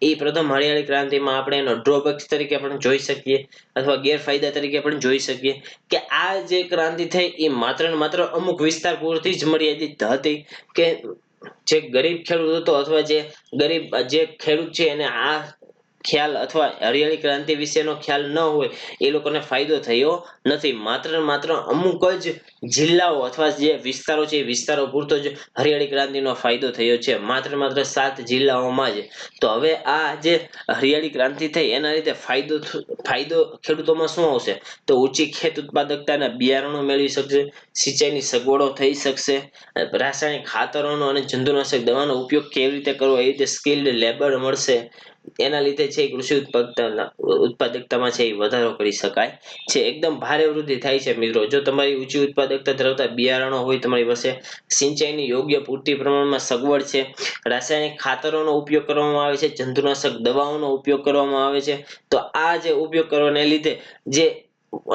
એ પ્રથમ હરિયાળી ક્રાંતિમાં આપણે એનો ડ્રોબેક્સ તરીકે પણ જોઈ શકીએ અથવા ગેરફાયદા તરીકે પણ જોઈ શકીએ કે આ જે ક્રાંતિ થઈ એ માત્ર ને માત્ર અમુક વિસ્તાર પૂરતી જ મર્યાદિત હતી કે જે ગરીબ ખેડૂત હતો અથવા જે ખેડૂત છે એને આ ખ્યાલ અથવા હરિયાળી ક્રાંતિ વિશેનો ખ્યાલ ન હોય એ લોકોને ફાયદો થયો નથી. માત્ર ને માત્ર અમુક જ જિલ્લાઓ અથવા જે વિસ્તારો છે એ વિસ્તારો પૂરતો જ હરિયાળી ક્રાંતિનો ફાયદો થયો છે, માત્ર ને માત્ર 7 જિલ્લાઓમાં જ. તો હવે આ જે હરિયાળી ક્રાંતિ થઈ એના લીધે ફાયદો ખેડૂતોમાં શું આવશે? તો ઊંચી ખેત ઉત્પાદકતાના બિયારણો મેળવી શકશે, સિંચાઈની સગવડો થઈ શકશે, રાસાયણિક ખાતરોનો અને જંતુનાશક દવાનો ઉપયોગ કેવી રીતે કરવો એ રીતે સ્કિલ્ડ લેબર મળશે. એના લીધે છે કૃષિ ઉત્પાદકતામાં છે એ વધારો કરી શકાય છે. એકદમ ભારે વૃદ્ધિ થાય છે મિત્રો જો તમારી ઊંચી ઉત્પાદકતા ધરાવતા બિયારણો હોય તમારી પાસે, સિંચાઈની યોગ્ય પૂરતી પ્રમાણમાં સગવડ છે, રાસાયણિક ખાતરોનો ઉપયોગ કરવામાં આવે છે, જંતુનાશક દવાઓનો ઉપયોગ કરવામાં આવે છે, તો આ જે ઉપયોગ કરવાને લીધે જે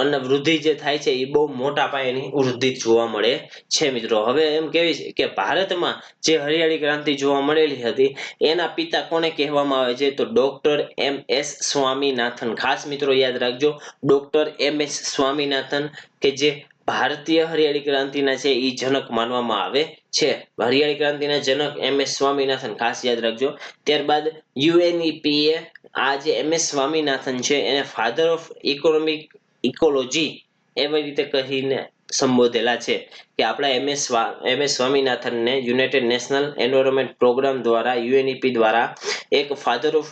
અને વૃદ્ધિ જે થાય છે એ બહુ મોટા પાયાની વૃદ્ધિ જોવા મળે છે મિત્રો. હવે એમ કેવી છે કે ભારતમાં જે હરિયાળી ક્રાંતિ જોવા મળેલી હતી એના પિતા કોને કહેવામાં આવે છે? તો ડોક્ટર MS સ્વામીનાથન. ખાસ મિત્રો યાદ રાખજો, ડોક્ટર MS સ્વામીનાથન કે જે ભારતીય હરિયાળી ક્રાંતિના છે એ જનક માનવામાં આવે છે. હરિયાળી ક્રાંતિના જનક MS સ્વામીનાથન ખાસ યાદ રાખજો. ત્યારબાદ UNEP આ જે MS સ્વામીનાથન છે એને ફાધર ઓફ ઇકોલોજી એવી રીતે કહીને સંબોધેલા છે કે આપણા MS સ્વામીનાથનને યુનાઇટેડ નેશનલ એન્વાયરમેન્ટ પ્રોગ્રામ દ્વારા UNEP દ્વારા એક ફાધર ઓફ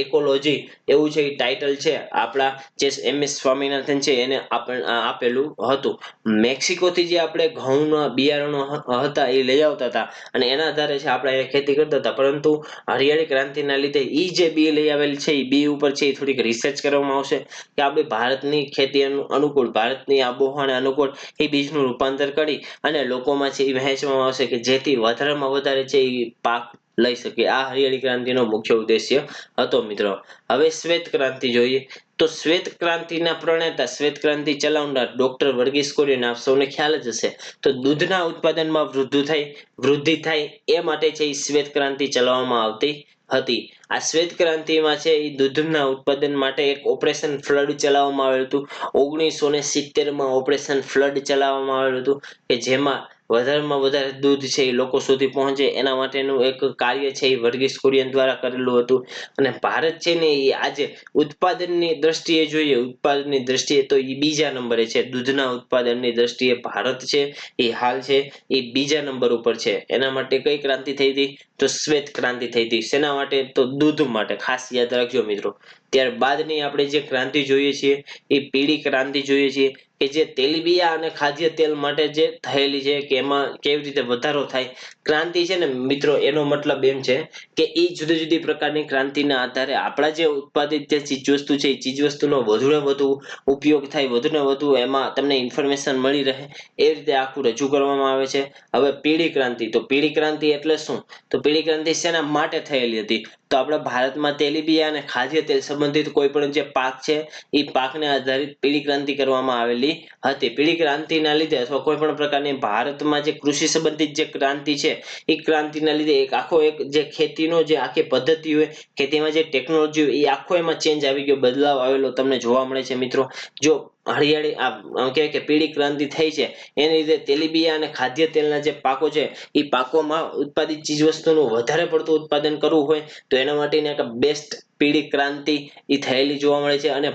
ઇકોલોજી એવું છે ટાઇટલ છે આપણા જે MS સ્વામીનાથન છે એને આપેલું હતું. મેક્સિકોથી જે આપણે ઘઉંના બિયારણો હતા એ લઈ આવતા હતા અને એના આધારે છે આપણે અહીંયા ખેતી કરતા હતા, પરંતુ હરિયાળી ક્રાંતિના લીધે એ જે બી લઈ આવેલ છે એ બી ઉપર છે એ થોડીક રિસર્ચ કરવામાં આવશે કે આપણે ભારતની ખેતી અનુકૂળ, ભારતની આબોહવાને અનુકૂળ એ બીજનું રૂપાંતર કરી અને લોકોમાં છે એ વહેંચવામાં આવશે કે જેથી વધારેમાં વધારે છે એ પાક લઈ શકે. આ હરિયાળી ક્રાંતિનો મુખ્ય ઉદ્દેશ્ય હતો મિત્રો. હવે શ્વેત ક્રાંતિ જોઈએ તો શ્વેત ક્રાંતિના પ્રણેતા, શ્વેત ક્રાંતિ ચલાવનાર ડોક્ટર વર્ગીસ કુરિયન આપ સૌને ખ્યાલ જ હશે. તો દૂધના ઉત્પાદનમાં વૃદ્ધિ થાય એ માટે છે એ શ્વેત ક્રાંતિ ચલાવવામાં આવતી હતી. આ શ્વેત ક્રાંતિમાં છે એ દૂધના ઉત્પાદન માટે એક ઓપરેશન ફ્લડ ચલાવવામાં આવેલું હતું. 1970માં ઓપરેશન ફ્લડ ચલાવવામાં આવેલું હતું કે જેમાં વધારેમાં વધારે દૂધ છે એ લોકો સુધી પહોંચે એના માટેનું એક કાર્ય છે એ વર્ગીસ કુરિયન દ્વારા કરેલું હતું. અને ભારત છે ને એ આજે ઉત્પાદનની દ્રષ્ટિએ જોઈએ, ઉત્પાદનની દ્રષ્ટિએ તો એ બીજા નંબરે છે. દૂધના ઉત્પાદનની દ્રષ્ટિએ ભારત છે એ હાલ છે એ બીજા નંબર ઉપર છે. એના માટે કઈ ક્રાંતિ થઈ હતી? તો શ્વેત ક્રાંતિ થઈ હતી. શેના માટે? તો દૂધ માટે. ખાસ યાદ રાખજો મિત્રો. ત્યારબાદની આપણે જે ક્રાંતિ જોઈએ છીએ એ પીળી ક્રાંતિ જોઈએ છીએ કે જે તેલીબિયા અને ખાદ્ય તેલ માટે જે થયેલી છે કે એમાં કેવી રીતે વધારો થાય. ક્રાંતિ છે ને મિત્રો એનો મતલબ એમ છે કે એ જુદી જુદી પ્રકારની ક્રાંતિના આધારે આપણા જે ઉત્પાદિત જે ચીજવસ્તુ છે એ ચીજવસ્તુનો વધુ ને વધુ ઉપયોગ થાય, વધુ ને વધુ એમાં તમને ઇન્ફોર્મેશન મળી રહે એ રીતે આખું રજૂ કરવામાં આવે છે. હવે પીળી ક્રાંતિ, તો પીળી ક્રાંતિ એટલે શું? તો પીળી ક્રાંતિ શેના માટે થયેલી હતી? તો આપણા ભારતમાં તેલીબિયા અને ખાદ્ય તેલ સંબંધિત કોઈ પણ જે પાક છે એ પાકને આધારિત પીળી ક્રાંતિ કરવામાં આવેલી હતી. પીળી ક્રાંતિના લીધે અથવા કોઈ પણ પ્રકારની ભારતમાં જે કૃષિ સંબંધિત જે ક્રાંતિ છે એ ક્રાંતિના લીધે એક આખો એક જે ખેતીનો જે આખી પદ્ધતિ હોય, ખેતીમાં જે ટેકનોલોજી હોય એ આખો એમાં ચેન્જ આવી ગયો, બદલાવ આવેલો તમને જોવા મળે છે મિત્રો. જો હરિયાળી આમ કહેવાય કે પીળી ક્રાંતિ થઈ છે એને લીધે તેલીબિયા અને ખાદ્ય તેલના જે પાકો છે એ પાકોમાં ઉત્પાદિત ચીજવસ્તુનું વધારે પડતું ઉત્પાદન કરવું હોય તો એના માટેની એક બેસ્ટ પીળી ક્રાંતિ એ થયેલી જોવા મળે છે. અને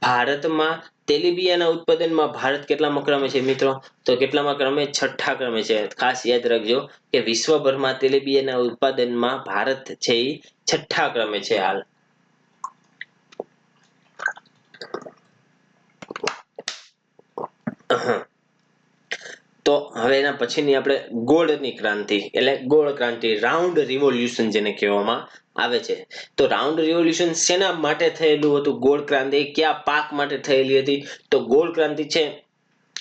ભારતમાં તેલીબિયાના ઉત્પાદનમાં ભારત કેટલામાં ક્રમે છે મિત્રો? તો કેટલામાં ક્રમે? 6થા ક્રમે છે. ખાસ યાદ રાખજો કે વિશ્વભરમાં તેલીબિયાના ઉત્પાદનમાં ભારત છે એ 6થા ક્રમે છે હાલ. તો હવે એના પછીની આપણે ગોળની ક્રાંતિ એટલે ગોળ ક્રાંતિ, રાઉન્ડ રિવોલ્યુશન જેને કહેવામાં આવે છે. તો રાઉન્ડ રિવોલ્યુશન શેના માટે થયેલું હતું? ગોળ ક્રાંતિ કયા પાક માટે થયેલી હતી? તો ગોળ ક્રાંતિ છે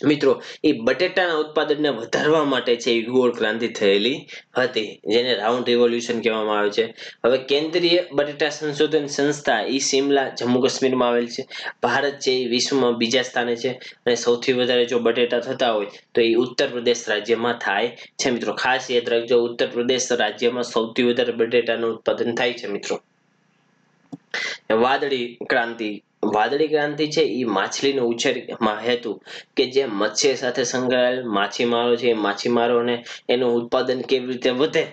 મિત્રો એ બટેટાના ઉત્પાદનને વધારવા માટે છે એ ગોળ ક્રાંતિ થયેલી હતી, જેને રાઉન્ડ રિવોલ્યુશન કહેવામાં આવે છે. હવે કેન્દ્રીય બટેટા સંશોધન સંસ્થા એ સિમલા, જમ્મુ કાશ્મીરમાં આવેલ છે. ભારત છે એ વિશ્વમાં બીજા સ્થાને છે અને સૌથી વધારે જો બટેટા થતા હોય તો એ ઉત્તર પ્રદેશ રાજ્યમાં થાય છે મિત્રો. ખાસ યાદ રાખજો, ઉત્તર પ્રદેશ રાજ્યમાં સૌથી વધારે બટેટાનું ઉત્પાદન થાય છે મિત્રો. વાદળી ક્રાંતિ છે એ માછલીનો ઉછેરમાં હેતુ કે જે મત્સ્ય સાથે સંકળાયેલ માછીમારો છે, માછીમારોને એનું ઉત્પાદન કેવી રીતે વધે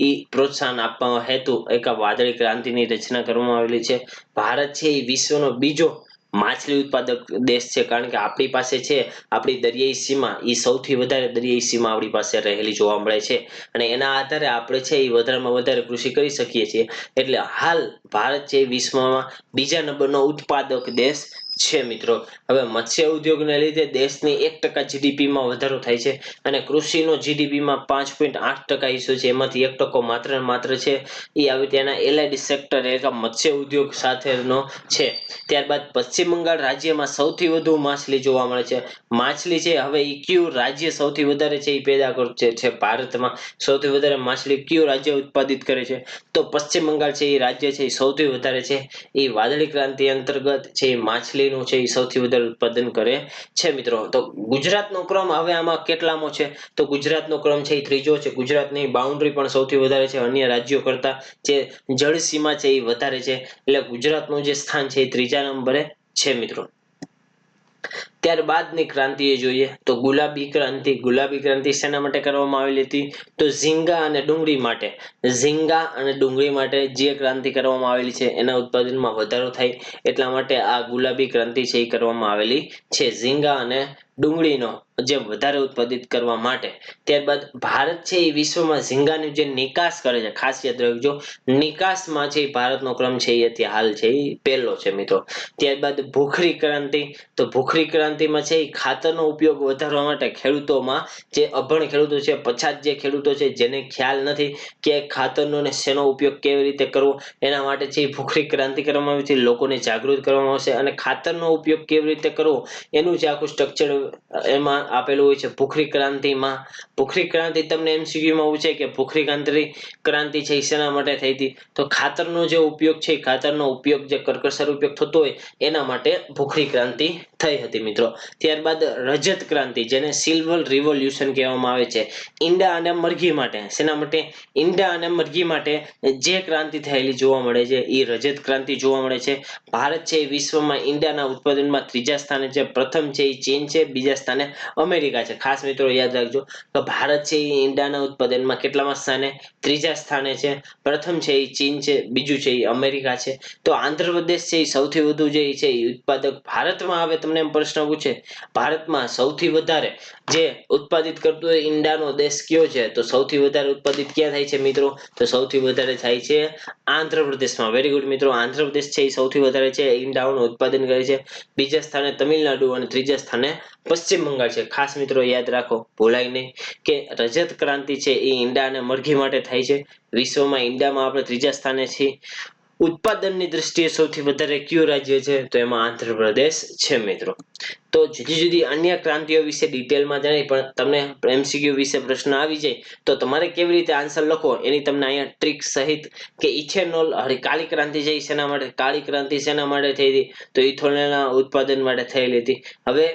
એ પ્રોત્સાહન આપવા હેતુ એક આ વાદળી ક્રાંતિની રચના કરવામાં આવેલી છે. ભારત છે એ વિશ્વનો બીજો માછલી ઉત્પાદક દેશ છે, કારણ કે આપણી પાસે છે આપણી દરિયાઈ સીમા એ સૌથી વધારે દરિયાઈ સીમા આપણી પાસે રહેલી જોવા મળે છે, અને એના આધારે આપણે છે એ વધારેમાં વધારે કૃષિ કરી શકીએ છીએ. એટલે હાલ ભારત છે વિશ્વમાં બીજા નંબરનો ઉત્પાદક દેશ છે મિત્રો. હવે મત્સ્ય ઉદ્યોગને લીધે દેશની 1% જીડીપીમાં વધારો થાય છે, અને કૃષિનો જીડીપીમાં 5.8% હિસ્સો છે. એમાંથી 1% માત્ર ને માત્ર છે એ આવે ત્યાંના એલાઇડ સેક્ટર એટલે મત્સ્ય ઉદ્યોગ સાથેનો છે. ત્યારબાદ પશ્ચિમ બંગાળ રાજ્યમાં સૌથી વધુ માછલી જોવા મળે છે. માછલી છે હવે એ કયું રાજ્ય સૌથી વધારે છે એ પેદા કરે છે ભારતમાં સૌથી વધારે માછલી કયું રાજ્ય ઉત્પાદિત કરે છે, તો પશ્ચિમ બંગાળ છે એ રાજ્ય છે એ સૌથી વધારે છે. એ વાદળી ક્રાંતિ અંતર્ગત છે એ માછલીનું છે એ સૌથી વધારે ઉત્પાદન કરે છે મિત્રો. તો ગુજરાતનો ક્રમ હવે આમાં કેટલામો છે, તો ગુજરાતનો ક્રમ છે એ ત્રીજો છે. ગુજરાતની બાઉન્ડ્રી પણ સૌથી વધારે છે અન્ય રાજ્યો કરતા, જે જળ સીમા છે એ વધારે છે, એટલે ગુજરાતનું જે સ્થાન છે એ ત્રીજા નંબરે છે મિત્રો. ત્યારબાદની ક્રાંતિ જોઈએ તો ગુલાબી ક્રાંતિ. ગુલાબી ક્રાંતિ શેના માટે કરવામાં આવેલી હતી, તો ઝીંગા અને ડુંગળી માટે. ઝીંગા અને ડુંગળી માટે જે ક્રાંતિ કરવામાં આવેલી છે એના ઉત્પાદનમાં વધારો થાય એટલા માટે આ ગુલાબી ક્રાંતિ છે એ કરવામાં આવેલી છે, ઝીંગા અને ડુંગળીનો જે વધારે ઉત્પાદિત કરવા માટે. ત્યારબાદ ભારત છે એ વિશ્વમાં ઝીંગાની જે નિકાસ કરે છે, ખાસ યાદ રાખજો નિકાસમાં છે ભારતનો ક્રમ છે એ અત્યારે હાલ છે એ પહેલો છે મિત્રો. ત્યારબાદ ભૂખરી ક્રાંતિ. તો ભૂખરી ક્રાંતિમાં છે એ ખાતરનો ઉપયોગ વધારવા માટે ખેડૂતોમાં, જે અભણ ખેડૂતો છે, પછાત જે ખેડૂતો છે જેને ખ્યાલ નથી કે ખાતરનો ને શેનો ઉપયોગ કેવી રીતે કરવો, એના માટે છે એ ભૂખરી ક્રાંતિ કરવામાં આવી છે. લોકોને જાગૃત કરવામાં આવશે અને ખાતરનો ઉપયોગ કેવી રીતે કરવો એનું જે આખું સ્ટ્રક્ચર એમાં આપેલું હોય છે ભૂખરી ક્રાંતિમાં. ભૂખરી ક્રાંતિ તમને એમસીક્યુમાં પૂછે કે ભૂખરી ક્રાંતિ છે એ શેના માટે થઈ હતી, તો ખાતરનો જે ઉપયોગ છે ખાતરનો ઉપયોગ જે કરકસર ઉપયોગ થતો હોય એના માટે ભૂખરી ક્રાંતિ થઈ હતી મિત્રો. ત્યારબાદ રજત ક્રાંતિ, જેને સિલ્વર રિવોલ્યુશન કહેવામાં આવે છે, ઈંડા અને મરઘી માટે. શેના માટે, ઈંડા અને મરઘી માટે જે ક્રાંતિ થયેલી જોવા મળે છે એ રજત ક્રાંતિ જોવા મળે છે. ભારત છે એ વિશ્વમાં ઈંડાના ઉત્પાદનમાં ત્રીજા સ્થાને છે. પ્રથમ છે એ ચીન છે, બીજા સ્થાને અમેરિકા છે. ખાસ મિત્રો યાદ રાખજો તો ભારત છે એ ઈંડાના ઉત્પાદનમાં કેટલામાં સ્થાને, ત્રીજા સ્થાને છે. પ્રથમ છે એ ચીન છે, બીજું છે એ અમેરિકા છે. તો આંધ્રપ્રદેશ છે એ સૌથી વધુ જે છે એ ઉત્પાદક ભારતમાં. હવે તમને એમ પ્રશ્ન પૂછે ભારતમાં સૌથી વધારે જે ઉત્પાદિત કરતો હોય ઈંડાનો દેશ કયો છે, તો સૌથી વધારે ઉત્પાદિત ક્યાં થાય છે મિત્રો, તો સૌથી વધારે થાય છે આંધ્રપ્રદેશમાં. વેરી ગુડ મિત્રો, આંધ્રપ્રદેશ છે એ સૌથી વધારે છે ઈંડાઓનું ઉત્પાદન કરે છે. બીજા સ્થાને તમિલનાડુ અને ત્રીજા સ્થાને પશ્ચિમ બંગાળ છે. ખાસ મિત્રો યાદ રાખો, ભૂલાય નહીં કે રજત ક્રાંતિ છે એ ઈંડા અને મરઘી માટે થાય છે. વિશ્વમાં ઈંડામાં આપણે ત્રીજા સ્થાને છીએ. ઉત્પાદનની દ્રષ્ટિએ સૌથી વધારે કયું રાજ્ય છે, તો એમાં આંધ્રપ્રદેશ છે મિત્રો. તો જુદી જુદી અન્ય ક્રાંતિઓ વિશે ડિટેલમાં જણાવી, પણ તમને એમસીક્યુ વિશે પ્રશ્ન આવી જાય તો તમારે કેવી રીતે આન્સર લખો એની તમને અહીંયા ટ્રીક સહિત, કે ઇથેનોલ કાળી ક્રાંતિ છે શેના માટે, કાળી ક્રાંતિ શેના માટે થઈ હતી, તો ઇથેનોલના ઉત્પાદન માટે થયેલી હતી. હવે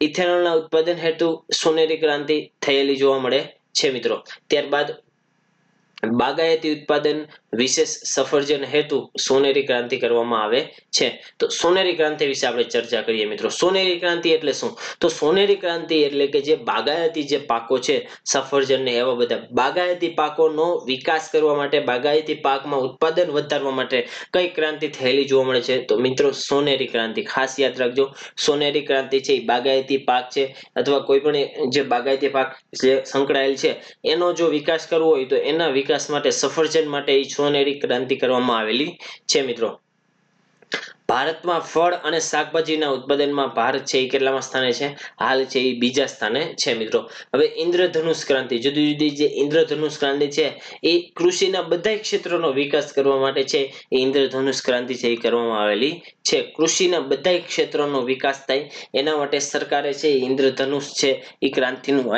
ઇથેનોલના ઉત્પાદન હેતુ સોનેરી ક્રાંતિ થયેલી જોવા મળે છે મિત્રો. ત્યારબાદ બાગાયતી ઉત્પાદન વિશેષ સફરજન હેતુ સોનેરી ક્રાંતિ કરવામાં આવે છે. તો સોનેરી ક્રાંતિ વિશે આપણે ચર્ચા કરીએ મિત્રો. સોનેરી ક્રાંતિ એટલે શું, તો સોનેરી ક્રાંતિ એટલે કે જે બાગાયતી જે પાકો છે, સફરજન ને એવા બધા બાગાયતી પાકોનો વિકાસ કરવા માટે, બાગાયતી પાકમાં ઉત્પાદન વધારવા માટે કઈ ક્રાંતિ થયેલી જોવા મળે છે, તો મિત્રો સોનેરી ક્રાંતિ. ખાસ યાદ રાખજો, સોનેરી ક્રાંતિ છે એ બાગાયતી પાક છે અથવા કોઈ પણ જે બાગાયતી પાક જે સંકળાયેલ છે એનો જો વિકાસ કરવો હોય તો એના વિકાસ માટે સફરજન માટે એ સોનેરી ક્રાંતિ કરવામાં આવેલી છે મિત્રો. ભારતમાં ફળ અને શાકભાજીના ઉત્પાદનમાં ભારત છે એ કેટલામાં સ્થાને છે, હાલ છે એ બીજા સ્થાને છે મિત્રો. હવે ઇન્દ્રધનુષ ક્રાંતિ, જુદી જુદી જે ઇન્દ્રધનુષ ક્રાંતિ છે એ કૃષિના બધા ક્ષેત્રોનો વિકાસ કરવા માટે છે એ ઇન્દ્રધનુષ ક્રાંતિ છે એ કરવામાં આવેલી છે. કૃષિના બધા ક્ષેત્રોનો વિકાસ થાય એના માટે સરકારે છે ઇન્દ્રધનુષ છે એ ક્રાંતિનું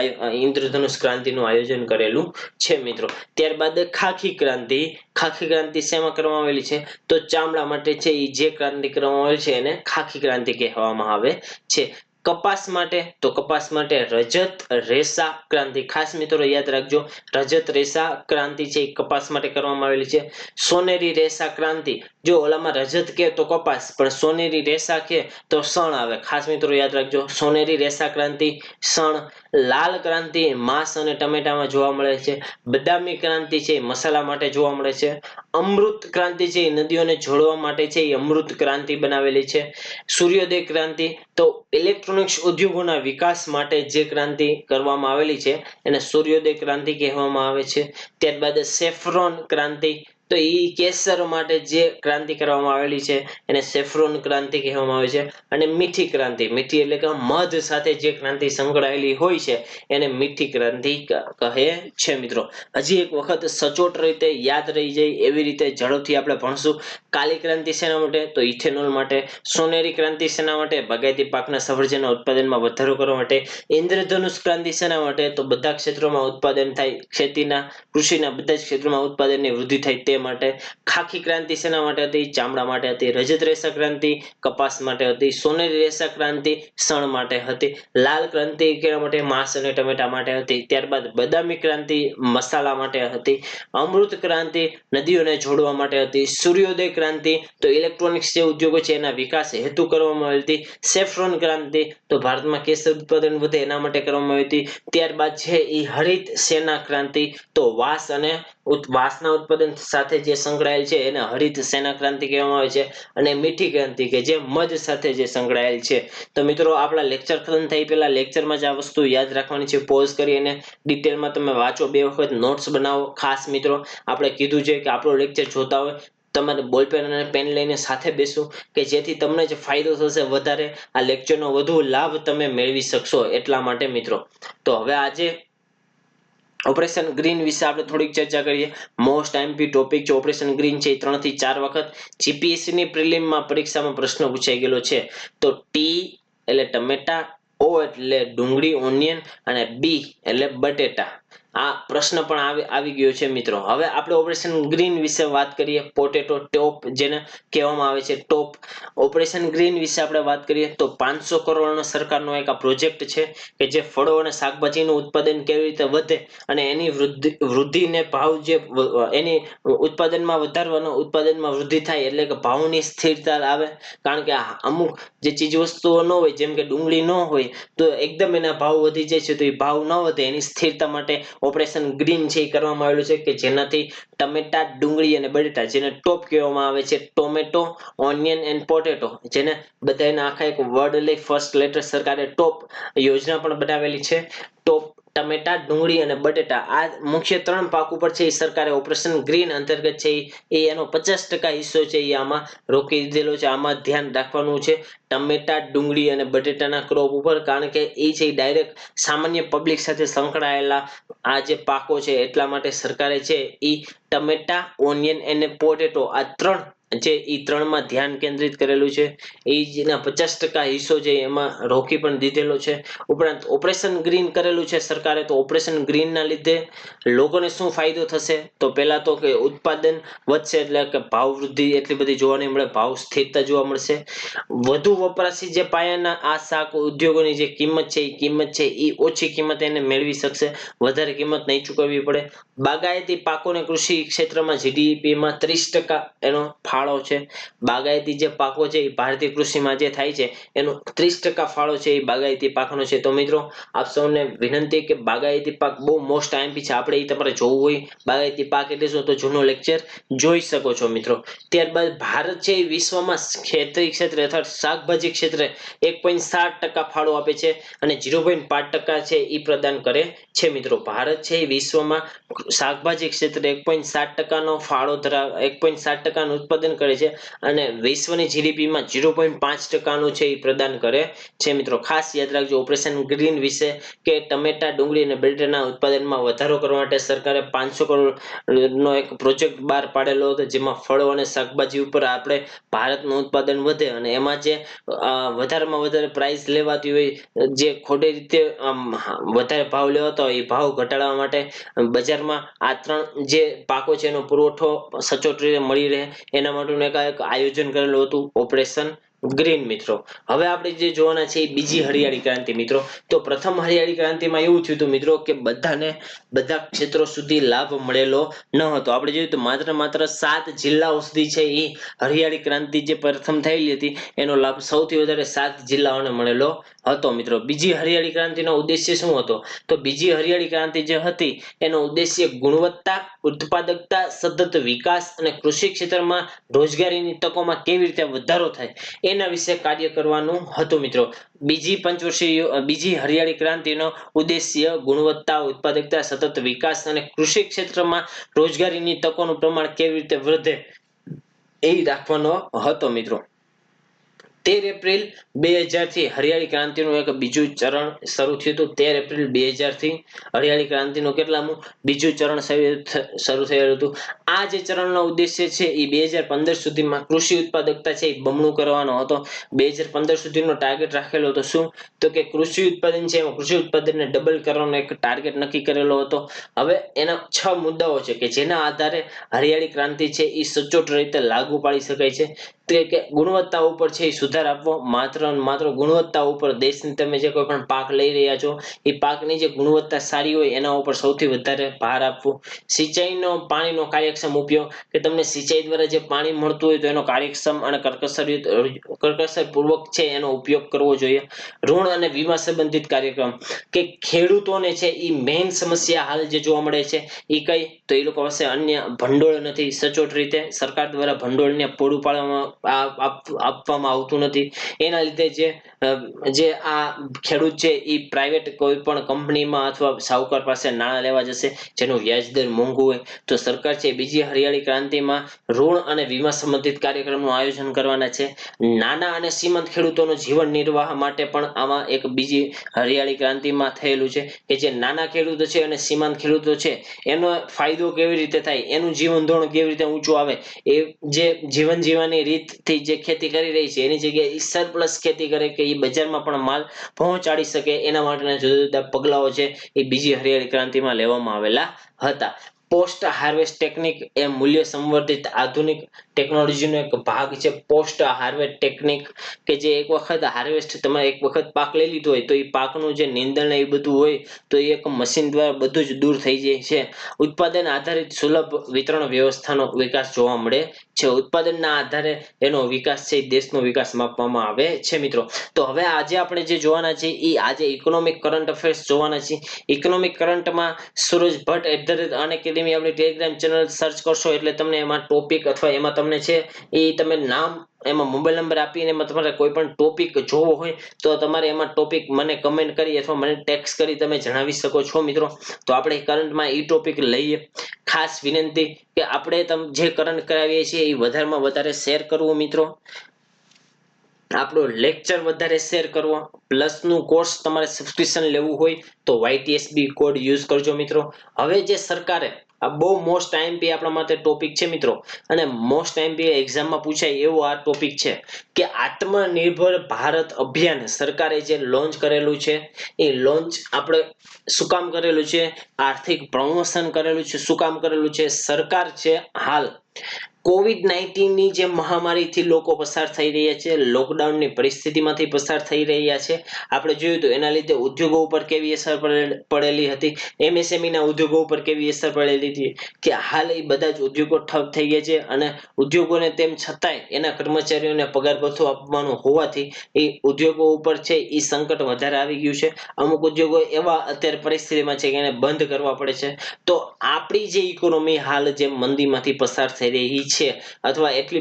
ઇન્દ્રધનુષ ક્રાંતિનું આયોજન કરેલું છે મિત્રો. ત્યારબાદ ખાખી ક્રાંતિ. ખાખી ક્રાંતિ શેમાં કરવામાં આવેલી છે, તો ચામડા માટે છે એ જે ક્રાંતિ કરવામાં આવે છે એને ખાખી ક્રાંતિ કહેવામાં આવે છે. કપાસ માટે, તો કપાસ માટે રજત રેસા ક્રાંતિ. ખાસ મિત્રો યાદ રાખજો, રજત રેસા ક્રાંતિ છે એ કપાસ માટે કરવામાં આવેલી છે. સોનેરી રેસા ક્રાંતિ, જો ઓલામાં રજત કે તો કપાસ, પણ સોનેરી રેસા કે તો શણ આવે. ખાસ મિત્રો યાદ રાખજો, સોનેરી રેસા ક્રાંતિ શણ લાલ ક્રાંતિ માંસ અને ટમેટામાં જોવા મળે છે. બદામી ક્રાંતિ છે એ મસાલા માટે જોવા મળે છે. અમૃત ક્રાંતિ છે એ નદીઓને જોડવા માટે છે એ અમૃત ક્રાંતિ બનાવેલી છે. સૂર્યોદય ક્રાંતિ તો ઇલેક્ટ્રોનિક્સ ઉદ્યોગોના વિકાસ માટે જે ક્રાંતિ કરવામાં આવેલી છે એને સૂર્યોદય ક્રાંતિ કહેવામાં આવે છે. ત્યારબાદ સેફ્રોન ક્રાંતિ તો એ કેસર માટે જે ક્રાંતિ કરવામાં આવેલી છે એને સેફ્રોન ક્રાંતિ કહેવામાં આવે છે. અને મીઠી ક્રાંતિ, મીઠી એટલે કે મધ સાથે જે ક્રાંતિ સંકળાયેલી હોય છે એને મીઠી ક્રાંતિ કહે છે મિત્રો. હજી એક વખત સચોટ રીતે યાદ રહી જાય એવી રીતે ઝડપથી આપણે ભણશું. કાલી ક્રાંતિ શેના માટે? તો ઇથેનોલ માટે. સોનેરી ક્રાંતિ શેના માટે? બાગાયતી પાકના સંવર્ધનના ઉત્પાદનમાં વધારો કરવા માટે. ઇન્દ્રધનુષ ક્રાંતિ શેના માટે? તો બધા ક્ષેત્રોમાં ઉત્પાદન થાય, ખેતીના કૃષિના બધા જ ક્ષેત્રોમાં ઉત્પાદનની વૃદ્ધિ થાય તે માટે. ખાખી ક્રાંતિ શેના માટે હતી? ચામડા માટે હતી. રજત રેશા ક્રાંતિ કપાસ માટે હતી. સોનેરી રેશા ક્રાંતિ શણ માટે હતી. લાલ ક્રાંતિ કેના માટે? માંસ અને ટમેટા માટે હતી. ત્યારબાદ બદામી ક્રાંતિ મસાલા માટે હતી. અમૃત ક્રાંતિ નદીઓને જોડવા માટે હતી. સૂર્યોદય ક્રાંતિ તો ઇલેક્ટ્રોનિક્સ જે ઉદ્યોગો છે એના વિકાસ હેતુ કરવામાં આવી હતી. સેફ્રોન ક્રાંતિ તો ભારતમાં કેસર ઉત્પાદન વધે એના માટે કરવામાં આવી હતી. ત્યારબાદ છે એ હરિત સેના ક્રાંતિ તો વાંસના ઉત્પાદન સાથે જે સંકળાયેલ છે એને હરિત સેના ક્રાંતિ કહેવામાં આવે છે. અને મીઠી ક્રાંતિ કે જે મધ સાથે જે સંકળાયેલ છે. તો મિત્રો આપણા લેક્ચર ખતમ થઈ પહેલા લેક્ચરમાં જ આ વસ્તુ યાદ રાખવાની છે. પોઝ કરી અને ડિટેલમાં તમે વાંચો, 2 વખત નોટ્સ બનાવો. ખાસ મિત્રો આપણે કીધું છે કે આપણો લેક્ચર જોતા હોય તમારે બોલપેન અને પેન લઈને સાથે બેસવું કે જેથી તમને જ ફાયદો થશે, વધારે આ લેક્ચરનો વધુ લાભ તમે મેળવી શકશો એટલા માટે મિત્રો. તો હવે આજે ઓપરેશન ગ્રીન વિશે આપણે થોડીક ચર્ચા કરીએ. મોસ્ટ આઈએમપી ટોપિક છે ઓપરેશન ગ્રીન છે 3 થી 4 વખત જીપીએસસી ની પ્રિલિમમાં પરીક્ષામાં પ્રશ્ન પૂછાઈ ગયેલો છે. તો ટી એટલે ટમેટા, ઓ એટલે ડુંગળી ઓનિયન અને બી એટલે બટેટા. આ પ્રશ્ન પણ આવી ગયો છે મિત્રો. હવે આપણે ઓપરેશન ગ્રીન વિશે વાત કરીએ. પોટેટો ટોપ જેને કહેવામાં આવે છે ટોપ. ઓપરેશન ગ્રીન વિશે આપણે વાત કરીએ તો 500 કરોડનો સરકારનો એક આ પ્રોજેક્ટ છે કે જે ફળો અને શાકભાજીનું ઉત્પાદન કેવી રીતે વધે અને એની વૃદ્ધિને ભાવ જે એની ઉત્પાદનમાં વધારવાનો, ઉત્પાદનમાં વૃદ્ધિ થાય એટલે કે ભાવની સ્થિરતા આવે. કારણ કે અમુક જે ચીજ વસ્તુઓ ન હોય જેમ કે ડુંગળી ન હોય તો એકદમ એના ભાવ વધી જાય છે. તો એ ભાવ ન વધે એની સ્થિરતા માટે ઓપરેશન ગ્રીન છે એ કરવામાં આવેલું છે કે જેનાથી ટમેટા, ડુંગળી અને બટેટા જેને ટોપ કહેવામાં આવે છે, ટોમેટો, ઓનિયન એન્ડ પોટેટો જેને બધાના આખા એક વર્ડ લઈ ફર્સ્ટ લેટર સરકારે ટોપ યોજના પણ બનાવેલી છે. ટોપ ટમેટા, ડુંગળી અને બટેટા આ મુખ્ય 3 પાક ઉપર છે એ સરકારે ઓપરેશન ગ્રીન અંતર્ગત છે એ એનો 50% હિસ્સો છે એ આમાં રોકી દીધેલો છે. આમાં ધ્યાન રાખવાનું છે ટમેટા, ડુંગળી અને બટેટાના ક્રોપ ઉપર, કારણ કે એ છે ડાયરેક્ટ સામાન્ય પબ્લિક સાથે સંકળાયેલા આ જે પાકો છે એટલા માટે સરકારે છે એ ટમેટા, ઓનિયન અને પોટેટો આ 3 જે એ 3માં ધ્યાન કેન્દ્રિત કરેલું છે. એ જેના 50% હિસ્સો છે એમાં રોકી પણ દીધેલો છે. ઉપરાંત ઓપરેશન ગ્રીન કરેલું છે સરકારે. તો ઓપરેશન ગ્રીન ના લીધે લોકોને શું ફાયદો થશે? તો પહેલા તો કે ઉત્પાદન વધશે એટલે કે ભાવ વૃદ્ધિ એટલી બધી જોવા નહીં મળે, ભાવ સ્થિરતા જોવા મળશે. વધુ વપરાશી જે પાયાના આ શાક ઉદ્યોગોની જે કિંમત છે એ ઓછી કિંમતે એને મેળવી શકશે, વધારે કિંમત નહીં ચૂકવવી પડે. બાગાયતી પાકો અને કૃષિ ક્ષેત્રમાં જીડીપીમાં 30% એનો ફાળો છે. બાગાયતી જે પાકો છે એ ભારતીય કૃષિમાં જે થાય છે એનો 30% ફાળો છે એ બાગાયતી પાકનો છે. તો મિત્રો આપ સૌને વિનંતી કે બાગાયતી પાક બહુ મોસ્ટ આઈએમપી છે, આપણે એ તમારે જોવું હોય બાગાયતી પાક એટલે શું તો જૂનો લેક્ચર જોઈ શકો છો મિત્રો. ત્યારબાદ ભારત છે એ વિશ્વમાં ખેતી ક્ષેત્રે અર્થાત શાકભાજી ક્ષેત્રે 1.7% ફાળો આપે છે અને 0.5% છે એ પ્રદાન કરે છે મિત્રો. ભારત છે એ વિશ્વમાં શાકભાજી ક્ષેત્રે 1.7%નો ફાળો 1.7%નું ઉત્પાદન કરે છે અને વિશ્વની જીડીપીમાં 0.5%નું છે એ પ્રદાન કરે છે મિત્રો. ખાસ યાદ રાખજો ઓપરેશન ગ્રીન વિશે કે ટમેટા, ડુંગળી અને બટેટાના ઉત્પાદનમાં વધારો કરવા માટે સરકારે 500 કરોડનો એક પ્રોજેક્ટ બહાર પાડેલો હતો જેમાં ફળો અને શાકભાજી ઉપર આપણે ભારતનું ઉત્પાદન વધે અને એમાં જે વધારેમાં વધારે પ્રાઇસ લેવાતી હોય, જે ખોટી રીતે વધારે ભાવ લેવાતા હોય એ ભાવ ઘટાડવા માટે બજારમાં આ 3 જે પાકો છે એનો પુરવઠો સચોટ રીતે મળી રહે એના માટેનું એક આયોજન કરેલું હતું ઓપરેશન ગ્રીન મિત્રો. હવે આપણે જે જોવાના છે એ બીજી હરિયાળી ક્રાંતિ મિત્રો. તો પ્રથમ હરિયાળી ક્રાંતિમાં એવું થયું હતું મિત્રો કે બધા ક્ષેત્રો સુધી લાભ મળેલો ન હતો. આપણે જોયું તો માત્ર 7 જિલ્લાઓ સુધી છે એ હરિયાળી ક્રાંતિ જે પ્રથમ થયેલી હતી એનો લાભ સૌથી વધારે 7 જિલ્લાઓને મળેલો હતો મિત્રો. બીજી હરિયાળી ક્રાંતિનો ઉદ્દેશ્ય શું હતો? તો બીજી હરિયાળી ક્રાંતિ જે હતી એનો ઉદ્દેશ્ય ગુણવત્તા, ઉત્પાદકતા, સતત વિકાસ અને કૃષિ ક્ષેત્રમાં રોજગારીની તકોમાં કેવી રીતે વધારો થાય એના વિશે કાર્ય કરવાનું હતું મિત્રો. બીજી હરિયાળી ક્રાંતિનો ઉદ્દેશ્ય ગુણવત્તા, ઉત્પાદકતા, સતત વિકાસ અને કૃષિ ક્ષેત્રમાં રોજગારીની તકોનું પ્રમાણ કેવી રીતે વધે એ રાખવાનો હતો મિત્રો. 13 એપ્રિલ 2000 થી હરિયાળી ક્રાંતિનું એક બીજું ચરણ શરૂ થયું હતું. 13 એપ્રિલ 2000 થી હરિયાળી ક્રાંતિનું કેટલામું બીજું ચરણ શરૂ થયું હતું. આ જે ચરણનો ઉદ્દેશ્ય છે એ 2015 સુધીમાં કૃષિ ઉત્પાદકતા છે એ બમણું કરવાનો હતો. 2015 સુધીનો ટાર્ગેટ રાખેલો હતો. શું? તો કે કૃષિ ઉત્પાદન છે એમાં કૃષિ ઉત્પાદનને ડબલ કરવાનો એક ટાર્ગેટ નક્કી કરેલો હતો. હવે એના 6 મુદ્દાઓ છે કે જેના આધારે હરિયાળી ક્રાંતિ છે એ સચોટ રીતે લાગુ પાડી શકાય છે. તે કે ગુણવત્તા ઉપર છે એ સુધાર આપવો, માત્ર ને માત્ર ગુણવત્તા ઉપર દેશની તમે જે કોઈ પણ પાક લઈ રહ્યા છો એ પાકની જે ગુણવત્તા સારી હોય એના ઉપર સૌથી વધારે ભાર આપવો. સિંચાઈનો પાણીનો કાર્યક્ષમ ઉપયોગ કે તમને સિંચાઈ દ્વારા જે પાણી મળતું હોય તો એનો કાર્યક્ષમ અને કરકસરપૂર્વક છે એનો ઉપયોગ કરવો જોઈએ. ઋણ અને વીમા સંબંધિત કાર્યક્રમ કે ખેડૂતોને છે એ મેઇન સમસ્યા હાલ જે જોવા મળે છે એ કઈ? તો એ લોકો પાસે અન્ય ભંડોળ નથી. સચોટ રીતે સરકાર દ્વારા ભંડોળને પૂરું પાડવામાં આપવામાં આવતું નથી. એના લીધે જે આ ખેડૂત છે એ પ્રાઇવેટ કોઈ પણ કંપનીમાં અથવા સાહુકાર પાસે નાણાં લેવા જશે જેનું વ્યાજ દર મોંઘું હોય તો સરકાર છે બીજી હરિયાળી ક્રાંતિમાં ઋણ અને વીમા સંબંધિત કાર્યક્રમનું આયોજન કરવાના છે. નાના અને સીમાંત ખેડૂતોનું જીવન નિર્વાહ માટે પણ આમાં એક બીજી હરિયાળી ક્રાંતિમાં થયેલું છે કે જે નાના ખેડૂતો છે અને સીમાંત ખેડૂતો છે એનો ફાયદો કેવી રીતે થાય, એનું જીવન ધોરણ કેવી રીતે ઊંચું આવે, એ જે જીવન જીવવાની રીતથી જે ખેતી કરી રહી છે એની જગ્યાએ સરપ્લસ ખેતી કરે કે એ બજારમાં પણ માલ પહોંચાડી શકે એના માટેના જુદા જુદા પગલાઓ છે એ બીજી હરિયાળી ક્રાંતિમાં લેવામાં આવેલા હતા. પોસ્ટ હાર્વેસ્ટ ટેકનિક એ મૂલ્ય સંવર્ધિત આધુનિક ટેકનોલોજીનો એક ભાગ છે. પોસ્ટ હાર્વેસ્ટ ટેકનિક કે જે એક વખત હાર્વેસ્ટ તમે એક વખત પાક લઈ લીધો હોય તો એ પાકનું જે નીંદણ એ બધું હોય તો એ એક મશીન દ્વારા બધું જ દૂર થઈ જાય છે. ઉત્પાદન આધારિત સુલભ વિતરણ વ્યવસ્થાનો વિકાસ જોવા મળે છે. ઉત્પાદનના આધારે એનો વિકાસ છે દેશનો વિકાસ માપવામાં આવે છે મિત્રો. તો હવે આજે આપણે જે જોવાના છે એ આજે ઇકોનોમિક કરંટ અફેર્સ જોવાના છે. ઇકોનોમિક કરંટમાં સુરજ ભટ્ટ @અનએકેડમી આપણી ટેલિગ્રામ ચેનલ સર્ચ કરશો એટલે તમને એમાં ટોપિક અથવા એમાં તમને છે એ તમે નામ એમાં મોબાઈલ નંબર આપીને એમાં તમારે કોઈ પણ ટોપિક જોવો હોય તો તમારે એમાં ટોપિક મને કમેન્ટ કરી અથવા મને ટેક્સ્ટ કરી તમે જણાવી શકો છો મિત્રો. તો આપણે કરંટમાં એ ટોપિક લઈએ. ખાસ વિનંતી કે આપણે જે કરંટ કરાવીએ છીએ એ વધારેમાં વધારે શેર કરવું મિત્રો. આપણો લેક્ચર વધારે શેર કરવો. પ્લસ નું કોર્સ તમારે સબસ્ક્રિપ્શન લેવું હોય તો YTSB કોડ યુઝ કરજો મિત્રો. હવે જે સરકારે આ બહુ મોસ્ટ આઈએમપી આપણા માટે ટોપિક છે મિત્રો અને મોસ્ટ આઈએમપી એક્ઝામમાં પૂછાય એવો આ ટોપિક છે કે આત્મનિર્ભર ભારત અભિયાન સરકારે જે લોન્ચ કરેલું છે એ લોન્ચ આપણે શું કામ કરેલું છે? આર્થિક પ્રમોશન કરેલું છે. શું કામ કરેલું છે? સરકાર છે હાલ COVID-19 ની જે મહામારીથી લોકો પસાર થઈ રહ્યા છે, લોકડાઉનની પરિસ્થિતિમાંથી પસાર થઈ રહ્યા છે. આપણે જોયું તો એના લીધે ઉદ્યોગો ઉપર કેવી અસર પડેલી હતી, MSME ના ઉદ્યોગો ઉપર કેવી અસર પડેલી હતી કે હાલ એ બધા જ ઉદ્યોગો ઠપ થઈ ગયા છે અને ઉદ્યોગોને તેમ છતાંય એના કર્મચારીઓને પગાર ભથ્થું આપવાનું હોવાથી એ ઉદ્યોગો ઉપર છે એ સંકટ વધારે આવી ગયું છે. અમુક ઉદ્યોગો એવા અત્યારે પરિસ્થિતિમાં છે કે એને બંધ કરવા પડે છે. તો આપણી જે ઇકોનોમી હાલ જે મંદીમાંથી પસાર થઈ રહી છે અથવા એટલો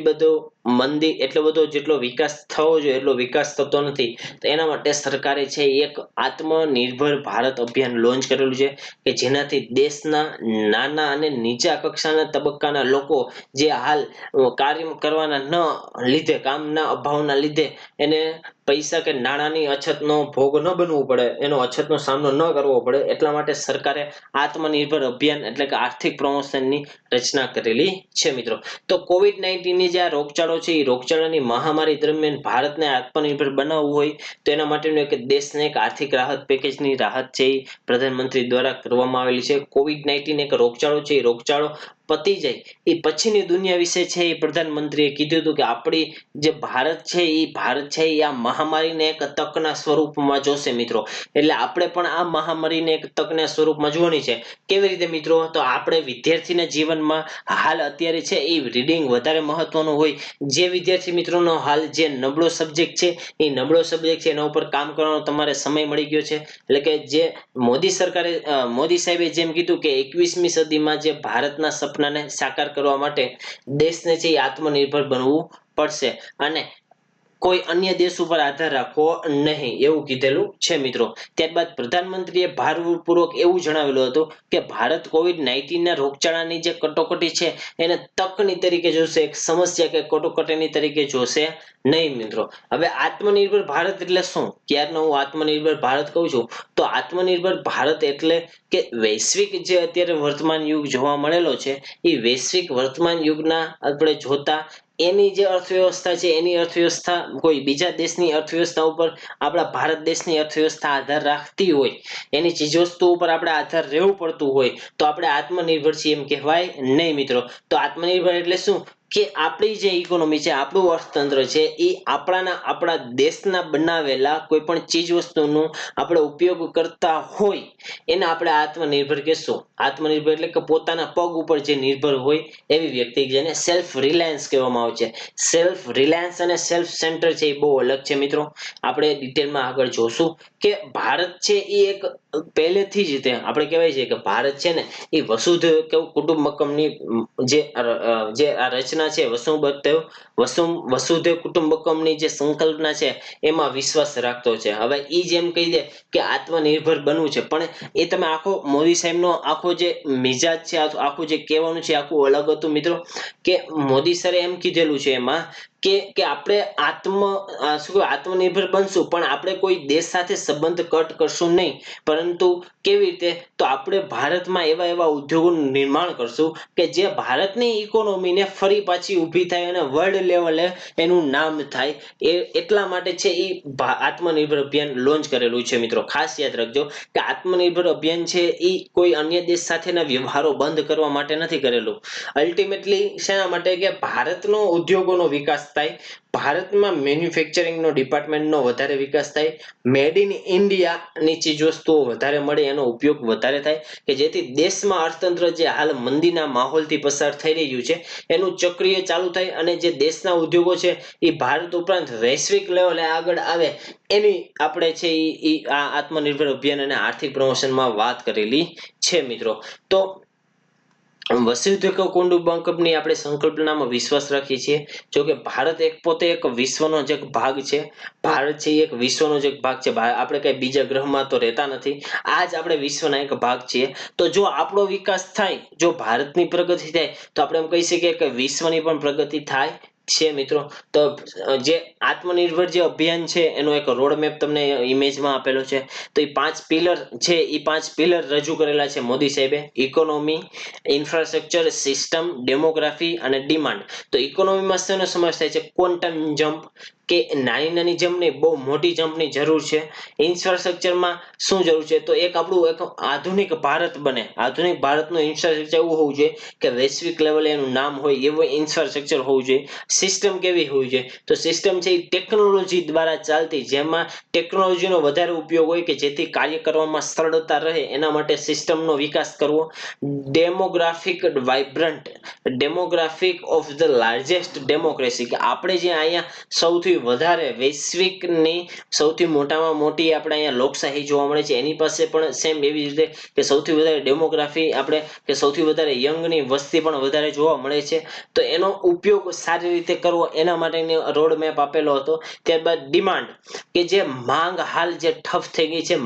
બધો જેટલો વિકાસ થવો જોઈએ એટલો વિકાસ થતો નથી તો એના માટે સરકારે છે એક આત્મનિર્ભર ભારત અભિયાન લોન્ચ કરેલું છે કે જેનાથી દેશના નાના અને નીચા કક્ષાના તબક્કાના લોકો જે હાલ કાર્ય કરવાના કામના અભાવના લીધે એને પૈસા કે નાણાંની અછતનો ભોગ ન બનવું પડે, એનો અછતનો સામનો ન કરવો પડે એટલા માટે સરકારે આત્મનિર્ભર અભિયાન એટલે કે આર્થિક પ્રમોશનની રચના કરેલી છે મિત્રો. તો COVID-19 ની જે આ રોગચાળો છે એ રોગચાળાની મહામારી દરમિયાન ભારતને આત્મનિર્ભર બનાવવું હોય તો એના માટેનું એક દેશને એક આર્થિક રાહત પેકેજની રાહત છે એ પ્રધાનમંત્રી દ્વારા કરવામાં આવેલી છે. COVID-19 એક રોગચાળો છે એ રોગચાળો પતી જાય એ પછીની દુનિયા વિશે છે એ પ્રધાનમંત્રીએ કીધું હતું કે આપણી જે ભારત છે એ આ મહામારીને એક તકના સ્વરૂપમાં જોશે મિત્રો. એટલે આપણે પણ આ મહામારીને એક તકના સ્વરૂપમાં જોવાની છે. કેવી રીતે મિત્રો? તો આપણે વિદ્યાર્થીના જીવનમાં હાલ અત્યારે છે એ રીડિંગ વધારે મહત્વનું હોય. જે વિદ્યાર્થી મિત્રોનો હાલ જે નબળો સબ્જેક્ટ છે એ નબળો સબ્જેક્ટ છે એના ઉપર કામ કરવાનો તમારે સમય મળી ગયો છે. એટલે કે જે મોદી સાહેબે જેમ કીધું કે 21મી સદીમાં જે ભારતના સપનાને સાકાર કરવા માટે દેશને છે એ આત્મનિર્ભર બનવું પડશે અને કોઈ અન્ય દેશ ઉપર આધાર રાખવો નહીં એવું કીધેલું છે મિત્રો. ત્યારબાદ પ્રધાનમંત્રીએ ભારપૂર્વક એવું જણાવેલું હતું કે ભારત COVID-19 ના રોગચાળાની જે કટોકટી છે એને તકની તરીકે જોશે, એક સમસ્યા કે કટોકટીની તરીકે જોશે નહીં મિત્રો. હવે આત્મનિર્ભર ભારત એટલે શું? ક્યારનો હું આત્મનિર્ભર ભારત કહું છું તો આત્મનિર્ભર ભારત એટલે કે વૈશ્વિક જે અત્યારે વર્તમાન યુગ જોવા મળેલો છે એ વૈશ્વિક વર્તમાન યુગના આપણે જોતા એની જે અર્થવ્યવસ્થા છે એની અર્થવ્યવસ્થા કોઈ બીજા દેશની અર્થવ્યવસ્થા ઉપર આપણા ભારત દેશની અર્થવ્યવસ્થા આધાર રાખતી હોય, એની ચીજવસ્તુ ઉપર આપણે આધાર રહેવું પડતું હોય તો આપણે આત્મનિર્ભર છીએ એમ કહેવાય નહીં મિત્રો. તો આત્મનિર્ભર એટલે શું કે આપણી જે ઇકોનોમી છે, આપણું અર્થતંત્ર છે એ આપણા દેશના બનાવેલા કોઈ પણ ચીજ વસ્તુનું આપણે ઉપયોગ કરતા હોય એને આપણે આત્મનિર્ભર કહેશું. આત્મનિર્ભર એટલે કે પોતાના પગ ઉપર જે નિર્ભર હોય એવી વ્યક્તિ, જેને સેલ્ફ રિલાયન્સ કહેવામાં આવે છે. સેલ્ફ રિલાયન્સ અને સેલ્ફ સેન્ટર છે એ બહુ અલગ છે મિત્રો. આપણે ડિટેલમાં આગળ જોશું કે ભારત છે એ એક પહેલેથી જ આપણે કહેવાય છે કે ભારત છે ને એ વસુધૈવ કુટુંબકમની જે આ રચના છે, વસુધૈવ કુટુંબકમની જે સંકલ્પના છે એમાં વિશ્વાસ રાખતો છે. હવે એ જેમ કહી દે કે આત્મનિર્ભર બનવું છે, પણ એ તમે આખો મોદી સાહેબનો આખો જે મિજાજ છે, આખું જે કહેવાનું છે આખું અલગ હતું મિત્રો. કે મોદી સરે એમ કીધેલું છે એમાં કે આપણે આત્મનિર્ભર બનશું પણ આપણે કોઈ દેશ સાથે સંબંધ કટ કરશું નહીં. પરંતુ કેવી રીતે? તો આપણે ભારતમાં એવા ઉદ્યોગોનું નિર્માણ કરશું કે જે ભારતની ઇકોનોમીને ફરી પાછી ઊભી થાય અને વર્લ્ડ લેવલે એનું નામ થાય. એટલા માટે છે એ આત્મનિર્ભર અભિયાન લોન્ચ કરેલું છે મિત્રો. ખાસ યાદ રાખજો કે આત્મનિર્ભર અભિયાન છે એ કોઈ અન્ય દેશ સાથેના વ્યવહારો બંધ કરવા માટે નથી કરેલું. અલ્ટિમેટલી શેના માટે? કે ભારતનો ઉદ્યોગોનો વિકાસ થાય, ભારતમાં મેન્યુફેક્ચરિંગનો ડિપાર્ટમેન્ટનો વધારે વિકાસ થાય, મેડ ઇન ઇન્ડિયાની ચીજ વસ્તુઓ વધારે મળે, એનો ઉપયોગ વધારે થાય કે જેથી દેશમાં અર્થતંત્ર જે હાલ મંદીના માહોલથી પસાર થઈ રહ્યું છે એનું ચક્રીય ચાલુ થાય અને જે દેશના ઉદ્યોગો છે એ ભારત ઉપરાંત વૈશ્વિક લેવલે આગળ આવે. એની આપણે છે એ આ આત્મનિર્ભર અભિયાન અને આર્થિક પ્રમોશનમાં વાત કરેલી છે મિત્રો. તો વસુધૈવ કુટુંબકમની આપણે સંકલ્પનામાં વિશ્વાસ રાખીએ છીએ. જો કે ભારત પોતે એક વિશ્વનો જ એક ભાગ છે. ભારત છે એ એક વિશ્વનો જ એક ભાગ છે. આપણે કઈ બીજા ગ્રહમાં તો રહેતા નથી. આ જ આપણે વિશ્વના એક ભાગ છીએ. તો જો આપણો વિકાસ થાય, જો ભારતની પ્રગતિ થાય તો આપણે એમ કહી શકીએ કે વિશ્વની પણ પ્રગતિ થાય છે મિત્રો. તો જે આત્મનિર્ભર જે અભિયાન છે એનો એક રોડ મેપ તમને ઇમેજમાં આપેલો છે. તો એ 5 પિલર છે, એ 5 પિલર રજૂ કરેલા છે મોદી સાહેબે. ઇકોનોમી, ઇન્ફ્રાસ્ટ્રક્ચર, સિસ્ટમ, ડેમોગ્રાફી અને ડિમાન્ડ. તો ઇકોનોમીમાં શેનો સમાવેશ થાય છે? ક્વોન્ટમ જમ્પ, કે નાની જમ્પ નહીં, બહુ મોટી જમ્પની જરૂર છે. ઇન્ફ્રાસ્ટ્રક્ચરમાં શું જરૂર છે? તો આપણું એક આધુનિક ભારત બને. આધુનિક ભારતનું ઇન્ફ્રાસ્ટ્રક્ચર એવું હોવું જોઈએ કે વૈશ્વિક લેવલે એનું નામ હોય એવું ઇન્ફ્રાસ્ટ્રક્ચર હોવું જોઈએ. સિસ્ટમ કેવી હોવી જોઈએ? તો સિસ્ટમ છે એ ટેકનોલોજી દ્વારા ચાલતી, જેમાં ટેકનોલોજીનો વધારે ઉપયોગ હોય કે જેથી કાર્ય કરવામાં સરળતા રહે એના માટે સિસ્ટમનો વિકાસ કરવો. Demographic vibrant, demographic of the largest democracy, કે આપણે જે અહીંયા સૌથી વધારે વૈશ્વિકની સૌથી મોટામાં મોટી આપણે અહીંયા લોકશાહી જોવા મળે છે એની પાસે પણ સેમ એવી રીતે કે સૌથી વધારે ડેમોગ્રાફી આપણે કે સૌથી વધારે યંગની વસ્તી પણ વધારે જોવા મળે છે. તો એનો ઉપયોગ સારી રીતે કરવો એના માટેનો રોડ મેપ આપેલો હતો. ત્યારબાદ ડિમાન્ડ, કે જે માંગ હાલ જે ઠપ થઈ ગઈ છે,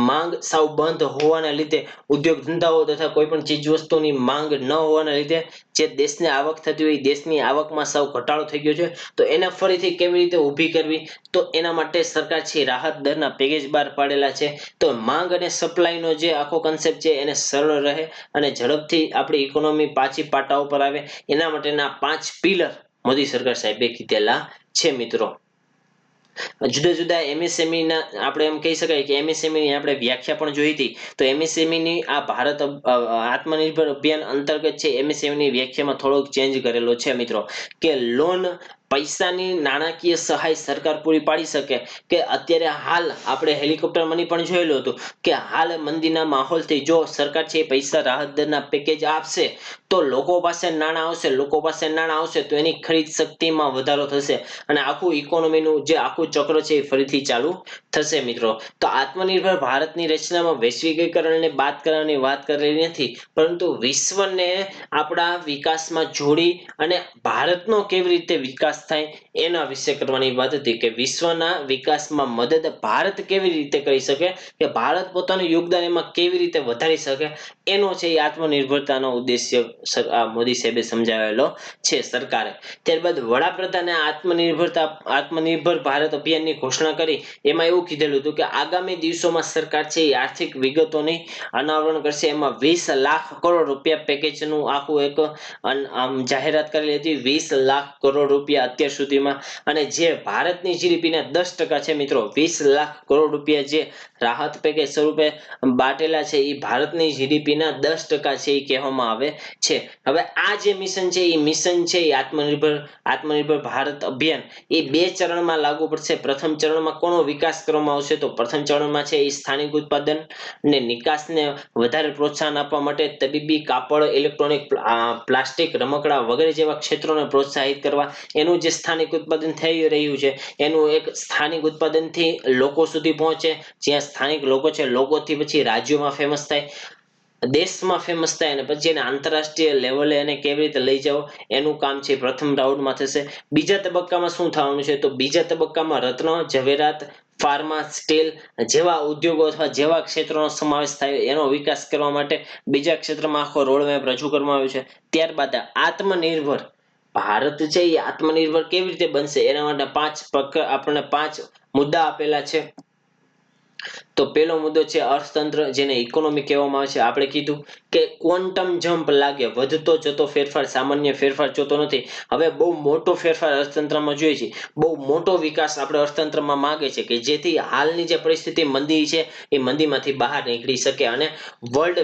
માંગ સાવ બંધ હોવાના લીધે ઉદ્યોગ ધંધાઓ તથા કોઈ પણ ચીજ વસ્તુની માંગ ન હોવાના લીધે જે દેશને આવક થતી હોય દેશની આવકમાં સાવ ઘટાડો થઈ ગયો છે. તો એને ફરીથી કેવી રીતે ઊભી કરવી? તો એના માટે સરકાર છે રાહત દરના પેકેજ બહાર પાડેલા છે. તો માંગ અને સપ્લાયનો જે આખો કન્સેપ્ટ છે એને સરળ રહે અને ઝડપથી આપણી ઇકોનોમી પાછી પાટા ઉપર આવે એના માટેના 5 પિલર મોદી સરકાર સાહેબે કીધેલા છે મિત્રો. જુદા જુદા એમએસએમઈ ના આપણે એમ કહી શકાય કે એમએસએમઈ ની આપણે વ્યાખ્યા પણ જોઈ હતી. તો એમએસએમઈ ની આ ભારત આત્મનિર્ભર અભિયાન અંતર્ગત છે એમએસએમઈ ની વ્યાખ્યામાં થોડોક ચેન્જ કરેલો છે મિત્રો, કે લોન પૈસાની નાણાકીય સહાય સરકાર પૂરી પાડી શકે. કે અત્યારે હાલ આપણે હેલિકોપ્ટર મની પણ જોયેલું હતું કે હાલ મંદીના માહોલથી જો સરકાર છે પૈસા રાહત દરના પેકેજ આપશે તો લોકો પાસે નાણાં આવશે તો એની ખરીદ શક્તિમાં વધારો થશે અને આખું ઇકોનોમીનું જે આખું ચક્ર છે એ ફરીથી ચાલુ થશે મિત્રો. તો આત્મનિર્ભર ભારતની રચનામાં વૈશ્વિકીકરણને બાદ કરવાની વાત કરેલી નથી, પરંતુ વિશ્વને આપણા વિકાસમાં જોડી અને ભારતનો કેવી રીતે વિકાસ થાય એના વિશે કરવાની વાત હતી, કે વિશ્વના વિકાસમાં મદદ ભારત કેવી રીતે કરી શકે, કે ભારત પોતાનું યોગદાન એમાં કેવી રીતે વધારી શકે, એનો છે એ આત્મનિર્ભરતાનો ઉદ્દેશ્ય મોદી સાહેબે સમજાવેલો છે સરકારે. ત્યારબાદ વડાપ્રધાને આત્મનિર્ભર ભારત અભિયાનની ઘોષણા કરી. એમાં એવું કીધેલું હતું કે આગામી દિવસોમાં સરકાર છે એ આર્થિક વિગતોની અનાવરણ કરશે. એમાં 20 લાખ કરોડ રૂપિયા પેકેજનું આખું એક જાહેરાત કરેલી હતી. 20 લાખ કરોડ રૂપિયા અત્યાર સુધીમાં, અને જે ભારતની જીડીપી ના 10% છે મિત્રો. 20 લાખ કરોડ રૂપિયા જે રાહત પેકેજ સ્વરૂપે બાટેલા છે એ ભારતની જીડીપી ના 10% છે એ કહેવામાં આવે છે. હવે આ જે મિશન છે એ આત્મનિર્ભર ભારત અભિયાન એ 2 ચરણમાં લાગુ પડશે. પ્રથમ ચરણમાં કોનો વિકાસ કરવામાં આવશે, તો પ્રથમ ચરણમાં છે એ સ્થાનિક ઉત્પાદન ને નિકાસને વધારે પ્રોત્સાહન આપવા માટે તબીબી, કાપડ, ઇલેક્ટ્રોનિક, પ્લાસ્ટિક, રમકડા વગેરે જેવા ક્ષેત્રોને પ્રોત્સાહિત કરવા. એનું જે સ્થાનિક ઉત્પાદન થઈ રહ્યું છે એનું એક સ્થાનિક ઉત્પાદનથી લોકો સુધી પહોંચે, જ્યાં સ્થાનિક લોકો છે લોકોથી પછી રાજ્યોમાં ફેમસ થાય, દેશમાં ફેમસ થાય અને પછી એને આંતરરાષ્ટ્રીય લેવલે એને કેવી રીતે લઈ જાવ એનું કામ છે પ્રથમ રાઉન્ડમાં થશે. બીજા તબક્કામાં શું થવાનું છે, તો બીજા તબક્કામાં રત્ન, ઝવેરાત, ફાર્મા, સ્ટીલ જેવા ઉદ્યોગો અથવા જેવા ક્ષેત્રોનો સમાવેશ થાય એનો વિકાસ કરવા માટે બીજા ક્ષેત્રમાં આખો રોડમેપ રજૂ કરવામાં આવ્યો છે. ત્યારબાદ આત્મનિર્ભર ભારત છે એ આત્મનિર્ભર કેવી રીતે બનશે એના માટે આપણને 5 મુદ્દા આપેલા છે. તો પહેલો મુદ્દો છે અર્થતંત્ર, જેને ઇકોનોમી કહેવામાં આવે છે. આપણે કીધું કે ક્વોન્ટમ જમ્પ લાગે, વધતો જતો ફેરફાર સામાન્ય ફેરફાર જોતો નથી. હવે બહુ મોટો ફેરફાર અર્થતંત્રમાં જોઈએ છે, બહુ મોટો વિકાસ આપણે અર્થતંત્રમાં માંગે છે, કે જેથી હાલની જે પરિસ્થિતિ મંદી છે એ મંદીમાંથી બહાર નીકળી શકે અને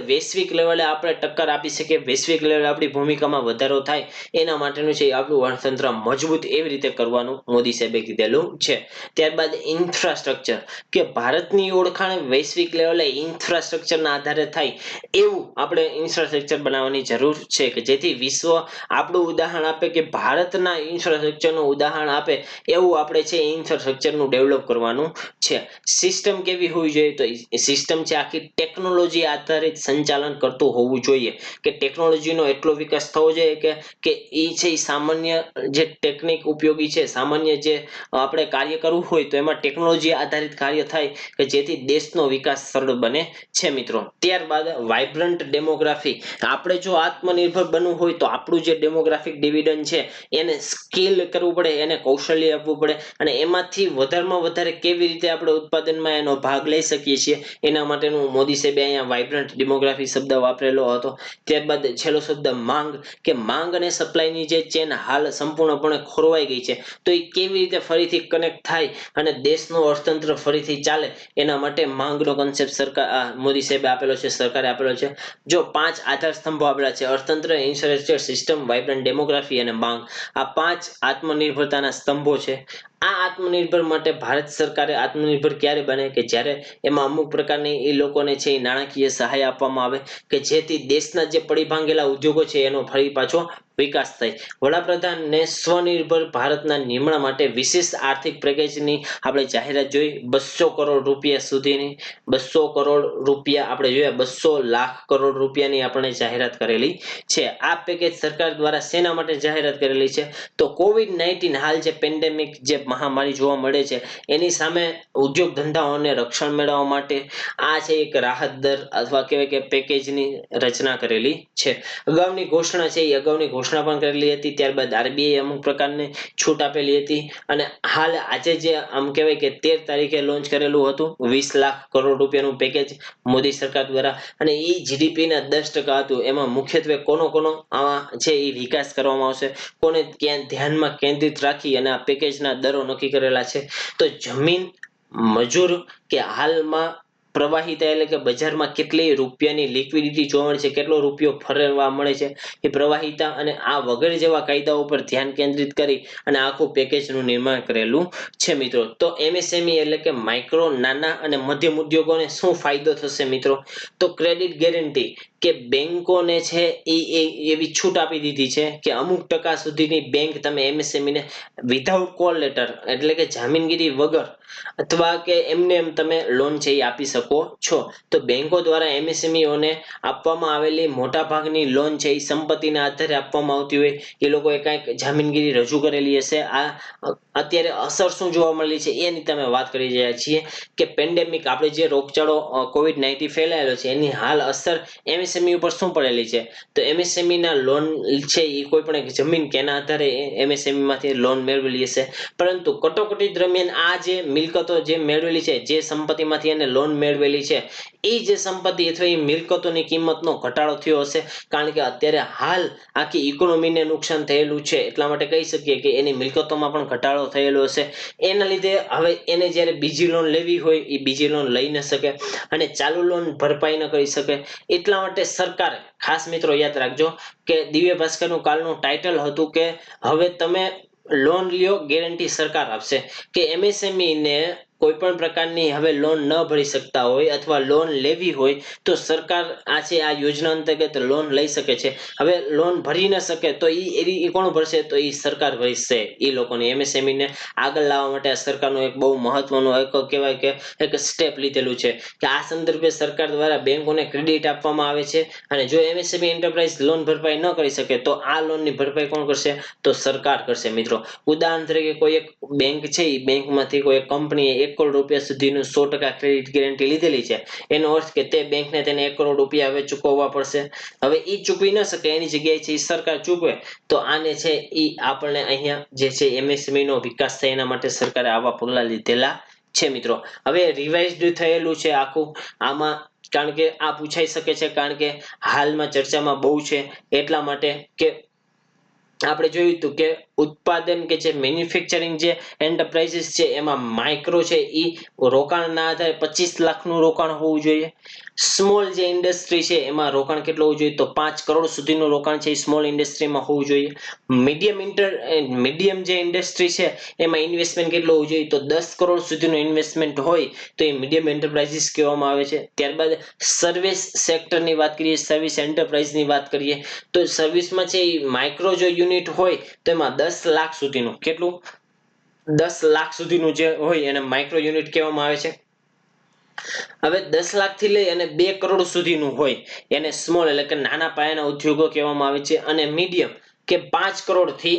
વૈશ્વિક લેવલે આપણે ટક્કર આપી શકીએ, વૈશ્વિક લેવલે આપણી ભૂમિકામાં વધારો થાય એના માટેનું છે આપણું અર્થતંત્ર મજબૂત એવી રીતે કરવાનું મોદી સાહેબે કીધેલું છે. ત્યારબાદ ઇન્ફ્રાસ્ટ્રક્ચર, કે ભારતની ઓળખાણ વૈશ્વિક લેવલે ઇન્ફ્રાસ્ટ્રક્ચરના આધારે થાય એવું આપણે ઇન્ફ્રાસ્ટ્રક્ચર બનાવવાની જરૂર છે, કે જેથી વિશ્વ આપણું ઉદાહરણ આપે, કે ભારતના ઇન્ફ્રાસ્ટ્રક્ચરનું ઉદાહરણ આપે એવું આપણે છે ઇન્ફ્રાસ્ટ્રક્ચરનું ડેવલપ કરવાનું છે. સિસ્ટમ કેવી હોવી જોઈએ, તો સિસ્ટમ છે આખી ટેકનોલોજી આધારિત સંચાલન કરતું હોવું જોઈએ, કે ટેકનોલોજીનો એટલો વિકાસ થવો જોઈએ કે એ છે સામાન્ય જે ટેકનિક ઉપયોગી છે, સામાન્ય જે આપણે કાર્ય કરવું હોય તો એમાં ટેકનોલોજી આધારિત કાર્ય થાય, કે જેથી દેશનો વિકાસ સરળ બને છે મિત્રો. ત્યારબાદ વાઇબ્રન્ટ ડેમોગ્રાફી, આપણે જો આત્મનિર્ભર બનવું હોય તો આપણું જે ડેમોગ્રાફિક ડિવિડન્ડ છે એને સ્કિલ કરવું પડે, એને કૌશલ્ય આપવું પડે, અને એમાંથી વધારેમાં વધારે કેવી રીતે આપણે ઉત્પાદનમાં એનો ભાગ લઈ શકીએ છીએ એના માટેનું મોદી સાહેબે અહીંયા વાઇબ્રન્ટ ડેમોગ્રાફી શબ્દ વાપરેલો હતો. ત્યારબાદ છેલ્લો શબ્દ માંગ, કે માંગ અને સપ્લાયની જે ચેન હાલ સંપૂર્ણપણે ખોરવાઈ ગઈ છે તો એ કેવી રીતે ફરીથી કનેક્ટ થાય અને દેશનું અર્થતંત્ર ફરીથી ચાલે એના માટે માંગનો કોન્સેપ્ટ મોદી સાહેબે આપેલો છે, સરકારે આપેલો છે. જો 5 આધાર સ્તંભો આપેલા છે: અર્થતંત્ર, ઇન્ફ્રાસ્ટ્રક્ચર, સિસ્ટમ, વાઇબ્રન્ટ ડેમોગ્રાફી અને માંગ. આ 5 આત્મનિર્ભરતાના સ્તંભો છે. આ આત્મનિર્ભર માટે ભારત સરકારે આત્મનિર્ભર ક્યારે બને, કે જ્યારે એમાં અમુક પ્રકારની એ લોકોને છે એ નાણાકીય સહાય આપવામાં આવે, કે જેથી દેશના જે પડી ભાંગેલા ઉદ્યોગો છે એનો ફરી પાછો વિકાસ થાય. વડાપ્રધાનને સ્વનિર્ભર ભારતના નિર્માણ માટે વિશેષ આર્થિક પેકેજની આપણે જાહેરાત જોઈ. 200 કરોડ રૂપિયા સુધીની, 200 કરોડ રૂપિયા આપણે જોયા, 200 લાખ કરોડ રૂપિયાની આપણે જાહેરાત કરેલી છે. આ પેકેજ સરકાર દ્વારા શેના માટે જાહેરાત કરેલી છે, તો COVID-19 હાલ જે પેન્ડેમિક જે મહામારી જોવા મળે છે એની સામે ઉદ્યોગ ધંધાઓને રક્ષણ મેળવવા માટે આ છે એક રાહત દર અથવા કહેવાય કે પેકેજની રચના કરેલી છે. અગાઉની ઘોષણા છે એ અગાઉની ઘોષણા પણ કરેલી હતી. ત્યારબાદ RBI અમુક પ્રકારની છૂટ આપેલી હતી, અને હાલ આજે જે આમ કહેવાય કે 13 તારીખે લોન્ચ કરેલું હતું 20 લાખ કરોડ રૂપિયાનું પેકેજ મોદી સરકાર દ્વારા, અને એ જીડીપી ના 10% હતું. એમાં મુખ્યત્વે કોનો આમાં છે એ વિકાસ કરવામાં આવશે, કોને ક્યાં ધ્યાનમાં કેન્દ્રિત રાખી અને આ પેકેજના દર દરો નક્કી કરેલા છે. તો જમીન, મજૂર કે હાલમાં પ્રવાહિતા એટલે કે બજારમાં કેટલી રૂપિયાની લિક્વિડિટી જોવા મળે છે, કેટલો રૂપિયો ફરવા મળે છે, એ પ્રવાહિતા અને આ વગેરે જેવા કાયદાઓ પર ધ્યાન કેન્દ્રિત કરી અને આખું પેકેજનું નિર્માણ કરેલું છે મિત્રો. તો એમએસએમઈ એટલે કે માઇક્રો, નાના અને મધ્યમ ઉદ્યોગોને શું ફાયદો થશે મિત્રો? તો ક્રેડિટ ગેરંટી કે બેંકોને છે એ એવી છૂટ આપી દીધી છે કે અમુક ટકા સુધીની બેંક તમે એમએસએમઈ ને વિધાઉટ કોલ લેટર એટલે કે જામીનગીરી વગર અથવા કે એમને એમ તમે લોન છે એ આપી શકો છો. તો બેંકો દ્વારા એમએસએમઈઓને આપવામાં આવેલી મોટા ભાગની લોન છે એ સંપત્તિના આધારે આપવામાં આવતી હોય. એ લોકોએ કંઈક જામીનગીરી રજૂ કરેલી હશે. આ અત્યારે અસર શું જોવા મળી છે એની તમે વાત કરી રહ્યા છીએ કે પેન્ડેમિક આપણે જે રોગચાળો COVID-19 ફેલાયેલો છે એની હાલ અસર એમએસએમઈ ઉપર શું પડેલી છે? તો એમએસએમઈ ના લોન છે એ કોઈ પણ એક જમીન કે એના આધારે એમએસએમઈ માંથી લોન મેળવેલી હશે. પરંતુ કટોકટી દરમિયાન આ જે મિલકતો જે મેળવેલી છે, જે સંપત્તિમાંથી એને લોન મેળવેલી છે, એ જે સંપત્તિ અથવા એ મિલકતોની કિંમતનો ઘટાડો થયો હશે. કારણ કે અત્યારે હાલ આખી ઇકોનોમીને નુકસાન થયેલું છે, એટલા માટે કહી શકીએ કે એની મિલકતોમાં પણ ઘટાડો થયેલો હશે. એના લીધે હવે એને જ્યારે બીજી લોન લેવી હોય એ બીજી લોન લઈ ન શકે અને ચાલુ લોન ભરપાઈ ન કરી શકે. એટલા માટે સરકારે ખાસ મિત્રો યાદ રાખજો કે દિવ્ય ભાસ્કરનું કાલનું ટાઇટલ હતું કે હવે તમે લોન લ્યો, ગેરંટી સરકાર આપશે. કે એમએસએમઈ ને કોઈ પણ પ્રકારની હવે લોન ન ભરી શકતા હોય અથવા લોન લેવી હોય તો સરકાર આ છે આ યોજના અંતર્ગત લોન લઈ શકે છે. હવે લોન ભરી ન શકે તો એ કોણ ભરશે? તો એ સરકાર ભરશે. એ લોકોની એમએસએમઈ ને આગળ લાવવા માટે આ સરકારનું એક બહુ મહત્વનું એક કહેવાય કે એક સ્ટેપ લીધેલું છે કે આ સંદર્ભે સરકાર દ્વારા બેંકોને ક્રેડિટ આપવામાં આવે છે અને જો એમએસએમઈ એન્ટરપ્રાઇઝ લોન ભરપાઈ ન કરી શકે તો આ લોનની ભરપાઈ કોણ કરશે? તો સરકાર કરશે મિત્રો. ઉદાહરણ તરીકે કોઈ એક બેંક છે એ બેંકમાંથી કોઈ કંપનીએ 1 કરોડ રૂપિયા સુધીનું 100% ક્રેડિટ ગેરંટી લીધેલી છે. એનો અર્થ કે તે બેંકને તેને 1 કરોડ રૂપિયા હવે ચૂકવવા પડશે. હવે એ ચૂકવી ન શકે એની જગ્યાએ છે એ સરકાર ચૂકવે તો આને છે એ આપણને અહીંયા જે છે એમએસએમઈ નો વિકાસ થાય એના માટે સરકારે આવા પગલા લીધેલા છે મિત્રો. હવે રિવાઇઝડ થયેલું છે આખું આમાં, કારણ કે આ પૂછાઈ શકે છે, કારણ કે હાલમાં ચર્ચામાં બહુ છે. એટલા માટે કે આપણે જોયું હતું કે ઉત્પાદન કે જે મેન્યુફેક્ચરિંગ જે એન્ટરપ્રાઇઝીસ છે એમાં માઇક્રો છે એ રોકાણના આધારે 25 લાખનું રોકાણ હોવું જોઈએ. સ્મોલ જે ઇન્ડસ્ટ્રી છે એમાં રોકાણ કેટલું હોવું જોઈએ? તો 5 કરોડ સુધીનું રોકાણ છે એ સ્મોલ ઇન્ડસ્ટ્રીમાં હોવું જોઈએ. મીડિયમ જે ઇન્ડસ્ટ્રી છે એમાં ઇન્વેસ્ટમેન્ટ કેટલું હોવું જોઈએ? તો 10 કરોડ સુધીનું ઇન્વેસ્ટમેન્ટ હોય તો એ મીડિયમ એન્ટરપ્રાઇઝીસ કહેવામાં આવે છે. ત્યારબાદ સર્વિસ સેક્ટરની વાત કરીએ, સર્વિસ એન્ટરપ્રાઇઝની વાત કરીએ તો સર્વિસમાં છે એ માઇક્રો જો યુનિટ હોય તો એમાં 10 લાખ સુધીનું, કેટલું? 10 લાખ સુધીનું જે હોય એને માઇક્રો યુનિટ કહેવામાં આવે છે. હવે 10 લાખ થી લઈ અને 2 કરોડ સુધીનું હોય એને સ્મોલ એટલે કે નાના પાયાના ઉદ્યોગો કહેવામાં આવે છે. અને મીડિયમ કે 5 કરોડ થી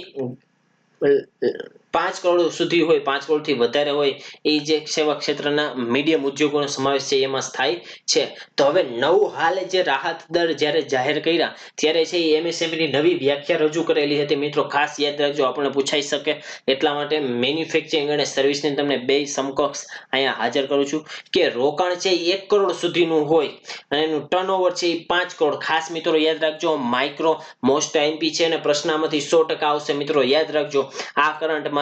5 કરોડ સુધી હોય, 5 કરોડ થી વધારે હોય એ જે સેવા ક્ષેત્રના મીડિયમ ઉદ્યોગોનો સમાવેશ છે એમાં થાય છે. તો હવે નવું હાલ જે રાહત દર જ્યારે જાહેર કર્યા ત્યારે છે એ એમએસએમઈ ની નવી વ્યાખ્યા રજૂ કરેલી હતી મિત્રો. ખાસ યાદ રાખજો, આપણને પૂછાઈ શકે એટલા માટે મેન્યુફેક્ચરિંગ અને સર્વિસની તમને બે સમકક્ષ અહીંયા હાજર કરું છું કે રોકાણ છે 1 કરોડ સુધીનું હોય અને એનું ટર્નઓવર છે એ 5 કરોડ. ખાસ મિત્રો યાદ રાખજો, માઇક્રો મોસ્ટ આઈએમપી છે અને પ્રશ્નમાંથી 100% આવશે મિત્રો. યાદ રાખજો આ કરંટમાંથી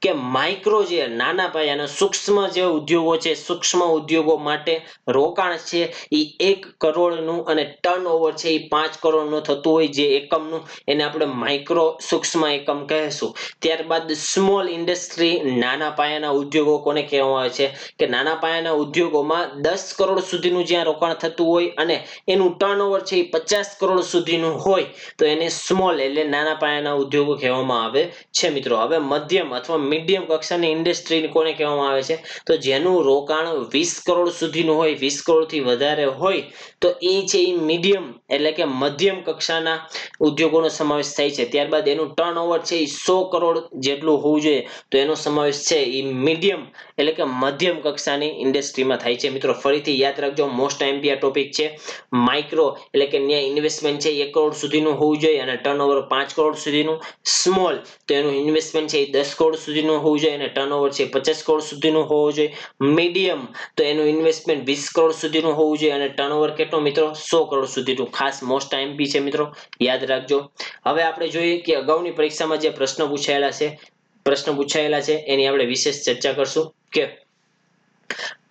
કે માઇક્રો જે નાના પાયાના સૂક્ષ્મ જે ઉદ્યોગો છે, સૂક્ષ્મ ઉદ્યોગો માટે રોકાણ છે એ 1 કરોડનું અને ટર્નઓવર છે એ 5 કરોડનું થતું હોય જે એકમનું એને આપણે માઇક્રો સૂક્ષ્મ એકમ કહેશું. ત્યારબાદ સ્મોલ ઇન્ડસ્ટ્રી નાના પાયાના ઉદ્યોગો કોને કહેવામાં આવે છે? કે નાના પાયાના ઉદ્યોગોમાં 10 કરોડ સુધીનું જ્યાં રોકાણ થતું હોય અને એનું ટર્નઓવર છે એ 50 કરોડ સુધીનું હોય તો એને સ્મોલ એટલે નાના પાયાના ઉદ્યોગો કહેવામાં આવે છે મિત્રો. હવે મધ્યમ અથવા મીડિયમ કક્ષાની ઇન્ડસ્ટ્રી કોને કહેવામાં આવે છે? તો જેનું રોકાણ 20 કરોડ સુધીનું હોય, 20 કરોડથી વધારે હોય તો એ છે એ મીડિયમ એટલે કે મધ્યમ કક્ષાના ઉદ્યોગોનો સમાવેશ થાય છે. ત્યારબાદ એનું ટર્નઓવર છે એ 100 કરોડ જેટલું હોવું જોઈએ તો એનો સમાવેશ છે એ મીડિયમ એટલે કે મધ્યમ કક્ષાની ઇન્ડસ્ટ્રીમાં થાય છે મિત્રો. ફરીથી યાદ રાખજો, મોસ્ટ આઈએમપી આ ટોપિક છે. માઇક્રો એટલે કે ત્યાં ઇન્વેસ્ટમેન્ટ છે 1 કરોડ સુધીનું હોવું જોઈએ અને ટર્નઓવર 5 કરોડ સુધીનું. સ્મોલ તો એનું ઇન્વેસ્ટમેન્ટ છે એ 10 કરોડ સુધીનું હોવું જોઈએ અને ટર્નઓવર છે 50 કરોડ સુધીનું હોવું જોઈએ. મીડિયમ તો એનું ઇન્વેસ્ટમેન્ટ 20 કરોડ સુધીનું હોવું જોઈએ અને ટર્નઓવર કેટલો મિત્રો? 100 કરોડ સુધીનું. ખાસ મોસ્ટ આઈએમપી છે મિત્રો, યાદ રાખજો. હવે આપણે જોઈએ કે અગાઉની પરીક્ષામાં જે પ્રશ્ન પૂછાયેલા છે પ્રશ્ન પૂછાયેલા છે એની આપણે વિશેષ ચર્ચા કરશું કે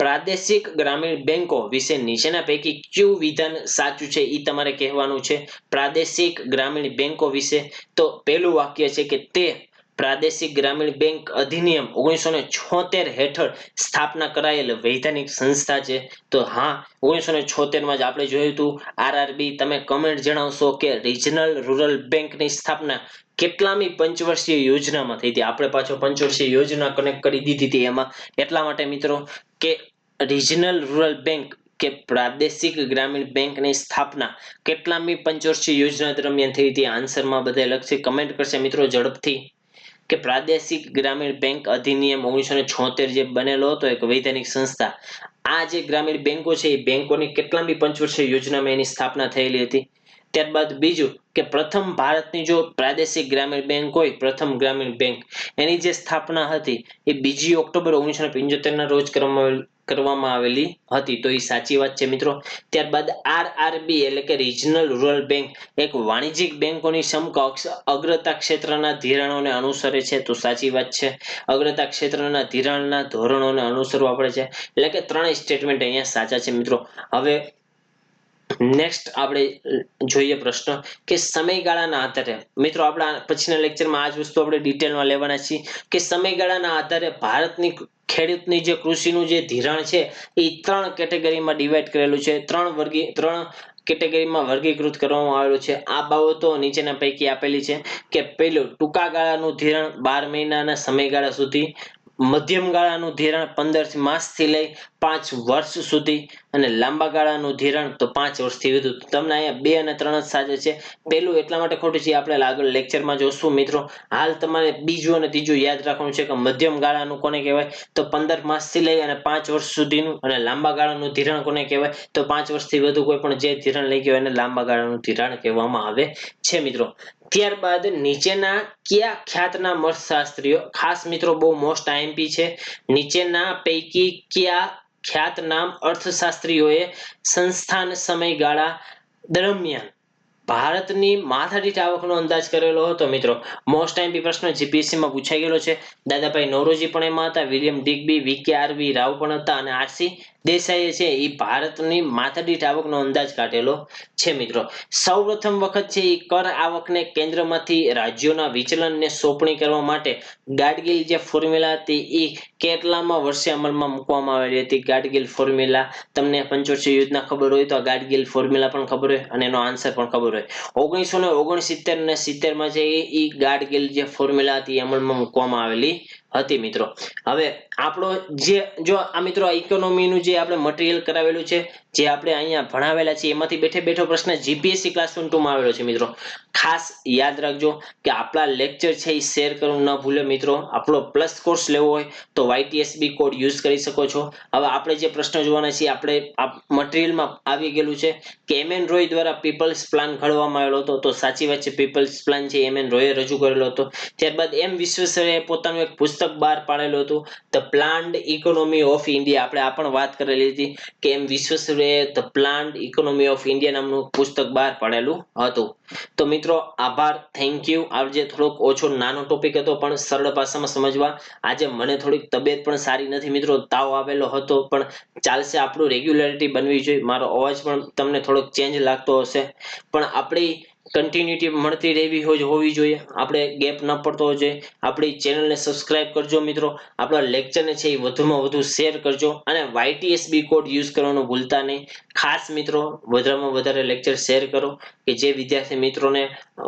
પ્રાદેશિક ગ્રામીણ બેંકો વિશે નીચેના પૈકી કયું વિધાન સાચું છે એ તમારે કહેવાનું છે. પ્રાદેશિક ગ્રામીણ બેંકો વિશે તો પહેલું વાક્ય છે કે તે પ્રાદેશિક ગ્રામીણ બેંક અધિનિયમ 1976 હેઠળ સ્થાપના કરાયેલ વૈધાનિક સંસ્થા છે. તો હા, 1976 માં જ આપણે જોયું હતું આરઆરબી. તમે કમેન્ટ જણાવશો કે રિજનલ રૂરલ બેંકની સ્થાપના કેટલામી પંચવર્ષીય યોજનામાં થઈ હતી. આપણે પાછો પંચવર્ષીય યોજના કનેક્ટ કરી દીધી હતી એમાં. એટલા માટે મિત્રો કે રિજનલ રૂરલ બેંક કે પ્રાદેશિક ગ્રામીણ બેંકની સ્થાપના કેટલામી પંચવર્ષીય યોજના દરમિયાન થઈ હતી. આન્સરમાં બધા લખશે, કમેન્ટ કરશે મિત્રો ઝડપથી કે પ્રાદેશિક ગ્રામીણ બેંક અધિનિયમ 1976 જે બનેલો હતો એક વૈધાનિક સંસ્થા. આ જે ગ્રામીણ બેંકો છે એ બેંકોની કેટલામી પંચવર્ષીય યોજનામાં એની સ્થાપના થયેલી હતી. ત્યારબાદ બીજું કે પ્રથમ ભારતની જો પ્રાદેશિક ગ્રામીણ બેંક હોય, પ્રથમ ગ્રામીણ બેંક, એની જે સ્થાપના હતી એ 2 ઓક્ટોબર 1975 ના રોજ કરવામાં આવેલી હતી. તો એ સાચી વાત છે મિત્રો. ત્યારબાદ આરઆરબી એટલે કે રિજનલ રૂરલ બેંક એક વાણિજ્યિક બેંકોની સમકક્ષ અગ્રતા ક્ષેત્રના ધિરાણોને અનુસરે છે. તો સાચી વાત છે, અગ્રતા ક્ષેત્રના ધિરાણના ધોરણોને અનુસરવા પડે છે. એટલે કે ત્રણેય સ્ટેટમેન્ટ અહીંયા સાચા છે મિત્રો. હવે નેક્સ્ટ આપણે જોઈએ પ્રશ્ન કે સમયગાળાના આધારે મિત્રો આપણા પછીના લેક્ચરમાં આ જ વસ્તુ આપણે ડિટેલમાં લેવાના છીએ કે સમયગાળાના આધારે ભારતની ખેડૂતની જે કૃષિનું જે ધિરાણ છે એ 3 કેટેગરીમાં ડિવાઈડ કરેલું છે. 3 કેટેગરીમાં વર્ગીકૃત કરવામાં આવેલું છે. આ બાબતો નીચેના પૈકી આપેલી છે કે પહેલું ટૂંકા ગાળાનું ધિરાણ 12 મહિનાના સમયગાળા સુધી, મધ્યમ ગાળાનું ધિરાણ 15 માસથી લઈ 5 વર્ષ સુધી અને લાંબા ગાળાનું ધિરાણ તો 5 વર્ષથી વધુ. તમને અહીંયા 2 અને 3 જ સાચા છે. પહેલું એટલા માટે ખોટું છે આપણે આગળ લેક્ચરમાં જોશું મિત્રો. હાલ તમારે બીજું અને ત્રીજું યાદ રાખવાનું છે કે મધ્યમ ગાળાનું કોને કહેવાય તો 15 માસથી લઈ અને 5 વર્ષ સુધીનું, અને લાંબા ગાળાનું ધિરાણ કોને કહેવાય તો 5 વર્ષથી વધુ કોઈ પણ જે ધિરાણ લઈ ગયો એને લાંબા ગાળાનું ધિરાણ કહેવામાં આવે છે મિત્રો. ત્યારબાદ નીચેના કયા ખ્યાતનામ અર્થશાસ્ત્રીઓ, ખાસ મિત્રો બહુ મોસ્ટ આઈએમપી છે, નીચેના પૈકી કયા ખ્યાતનામ અર્થશાસ્ત્રીઓએ સંસ્થાન સમયગાળા દરમિયાન ભારતની માથાદીઠ આવકનો અંદાજ કરેલો હતો મિત્રો. મોસ્ટ આઈએમપી પ્રશ્ન જીપીએસસી માં પૂછાઈ ગયેલો છે. દાદાભાઈ નવરોજી પણ એમાં હતા, વિલિયમ ડિગ્બી, વી.કે.આર.વી. રાવ પણ હતા અને આર.સી. દેસાઈએ છે એ ભારતની માથાદીઠ આવકનો અંદાજ કાઢેલો છે મિત્રો. સૌપ્રથમ વખત છે એ કર આવકને કેન્દ્રમાંથી રાજ્યોના વિચલનને સોંપણી કરવા માટે ગાડગીલ જે ફોર્મ્યુલા હતી એ કેટલામાં વર્ષે અમલમાં મૂકવામાં આવેલી હતી. ગાડગીલ ફોર્મ્યુલા તમને પંચવર્ષીય યોજના ખબર હોય તો આ ગાડગીલ ફોર્મ્યુલા પણ ખબર હોય અને એનો આન્સર પણ ખબર હોય. 1969 અને 70 માં છે એ ગાડગીલ જે ફોર્મ્યુલા હતી અમલમાં મૂકવામાં આવેલી હતી મિત્રો. હવે આપણો જે જો આ મિત્રો ઇકોનોમીનું જે આપણે મટીરીયલ કરાવેલું છે, જે આપણે અહીંયા ભણાવેલા છે એમાંથી બેઠો પ્રશ્ન જીપીએસસી ક્લાસ 2 માં આવેલો છે મિત્રો. ખાસ યાદ રાખજો કે આપણા લેક્ચર છે એ શેર કરવું ન ભૂલે મિત્રો. આપણો પ્લસ કોર્સ લેવો હોય તો YTSB કોડ યુઝ કરી શકો છો. હવે આપણે જે પ્રશ્ન જોવાના છે આપણે મટીરીયલમાં આવી ગયેલું છે કે એમએન રોય દ્વારા પીપલ્સ પ્લાન ઘડવામાં આવેલો હતો. તો સાચી વાત છે, પીપલ્સ પ્લાન છે એમએન રોયે રજૂ કરેલો હતો. ત્યારબાદ એમ વિશ્વેશ્વરૈયાએ પોતાનું એક પુસ્તક બહાર પાડેલું હતું, The Planned Economy of India. આપણે આ પણ વાત કરેલી હતી કે એમ વિશ્વેશ્વરૈયાએ The Planned Economy of India નામનું પુસ્તક બહાર પાડેલું હતું. તો મિત્રો આભાર, થેન્ક યુ. આજે થોડોક ઓછો નાનો ટોપિક હતો પણ સરળ ભાષામાં સમજવા. આજે મને થોડીક તબિયત પણ સારી નથી મિત્રો, તાવ આવેલો હતો પણ ચાલશે, આપણું રેગ્યુલરિટી બનવી જોઈએ. મારો અવાજ પણ તમને થોડોક ચેન્જ લાગતો હશે પણ આપણી કન્ટિન્યુટી મળતી રહેવી હોવી જોઈએ, આપણે ગેપ ન પડતો હોવો જોઈએ. આપણી ચેનલને સબસ્ક્રાઇબ કરજો મિત્રો. આપણા લેક્ચરને છે એ વધુમાં વધુ શેર કરજો અને YTSB કોડ યુઝ કરવાનું ભૂલતા નહીં. ખાસ મિત્રો વધારેમાં વધારે લેક્ચર શેર કરો કે જે વિદ્યાર્થી મિત્રોને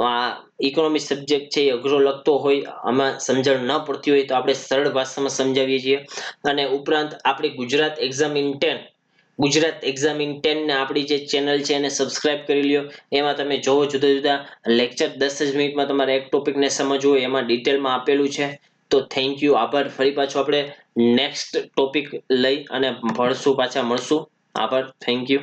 આ ઇકોનોમિક સબ્જેક્ટ છે એ અઘરો લગતો હોય, આમાં સમજણ ન પડતી હોય તો આપણે સરળ ભાષામાં સમજાવીએ છીએ. અને ઉપરાંત આપણી ગુજરાત એક્ઝામ ઇન 10 ને આપણી જે ચેનલ છે એને સબસ્ક્રાઇબ કરી લ્યો. એમાં તમે જોવો જુદા જુદા લેક્ચર 10 જ મિનિટમાં તમારે એક ટોપિકને સમજવું હોય એમાં ડિટેલમાં આપેલું છે. તો થેન્ક યુ, આભાર. ફરી પાછું આપણે નેક્સ્ટ ટોપિક લઈ અને ભણશું, પાછા મળશું. આભાર, થેન્ક યુ.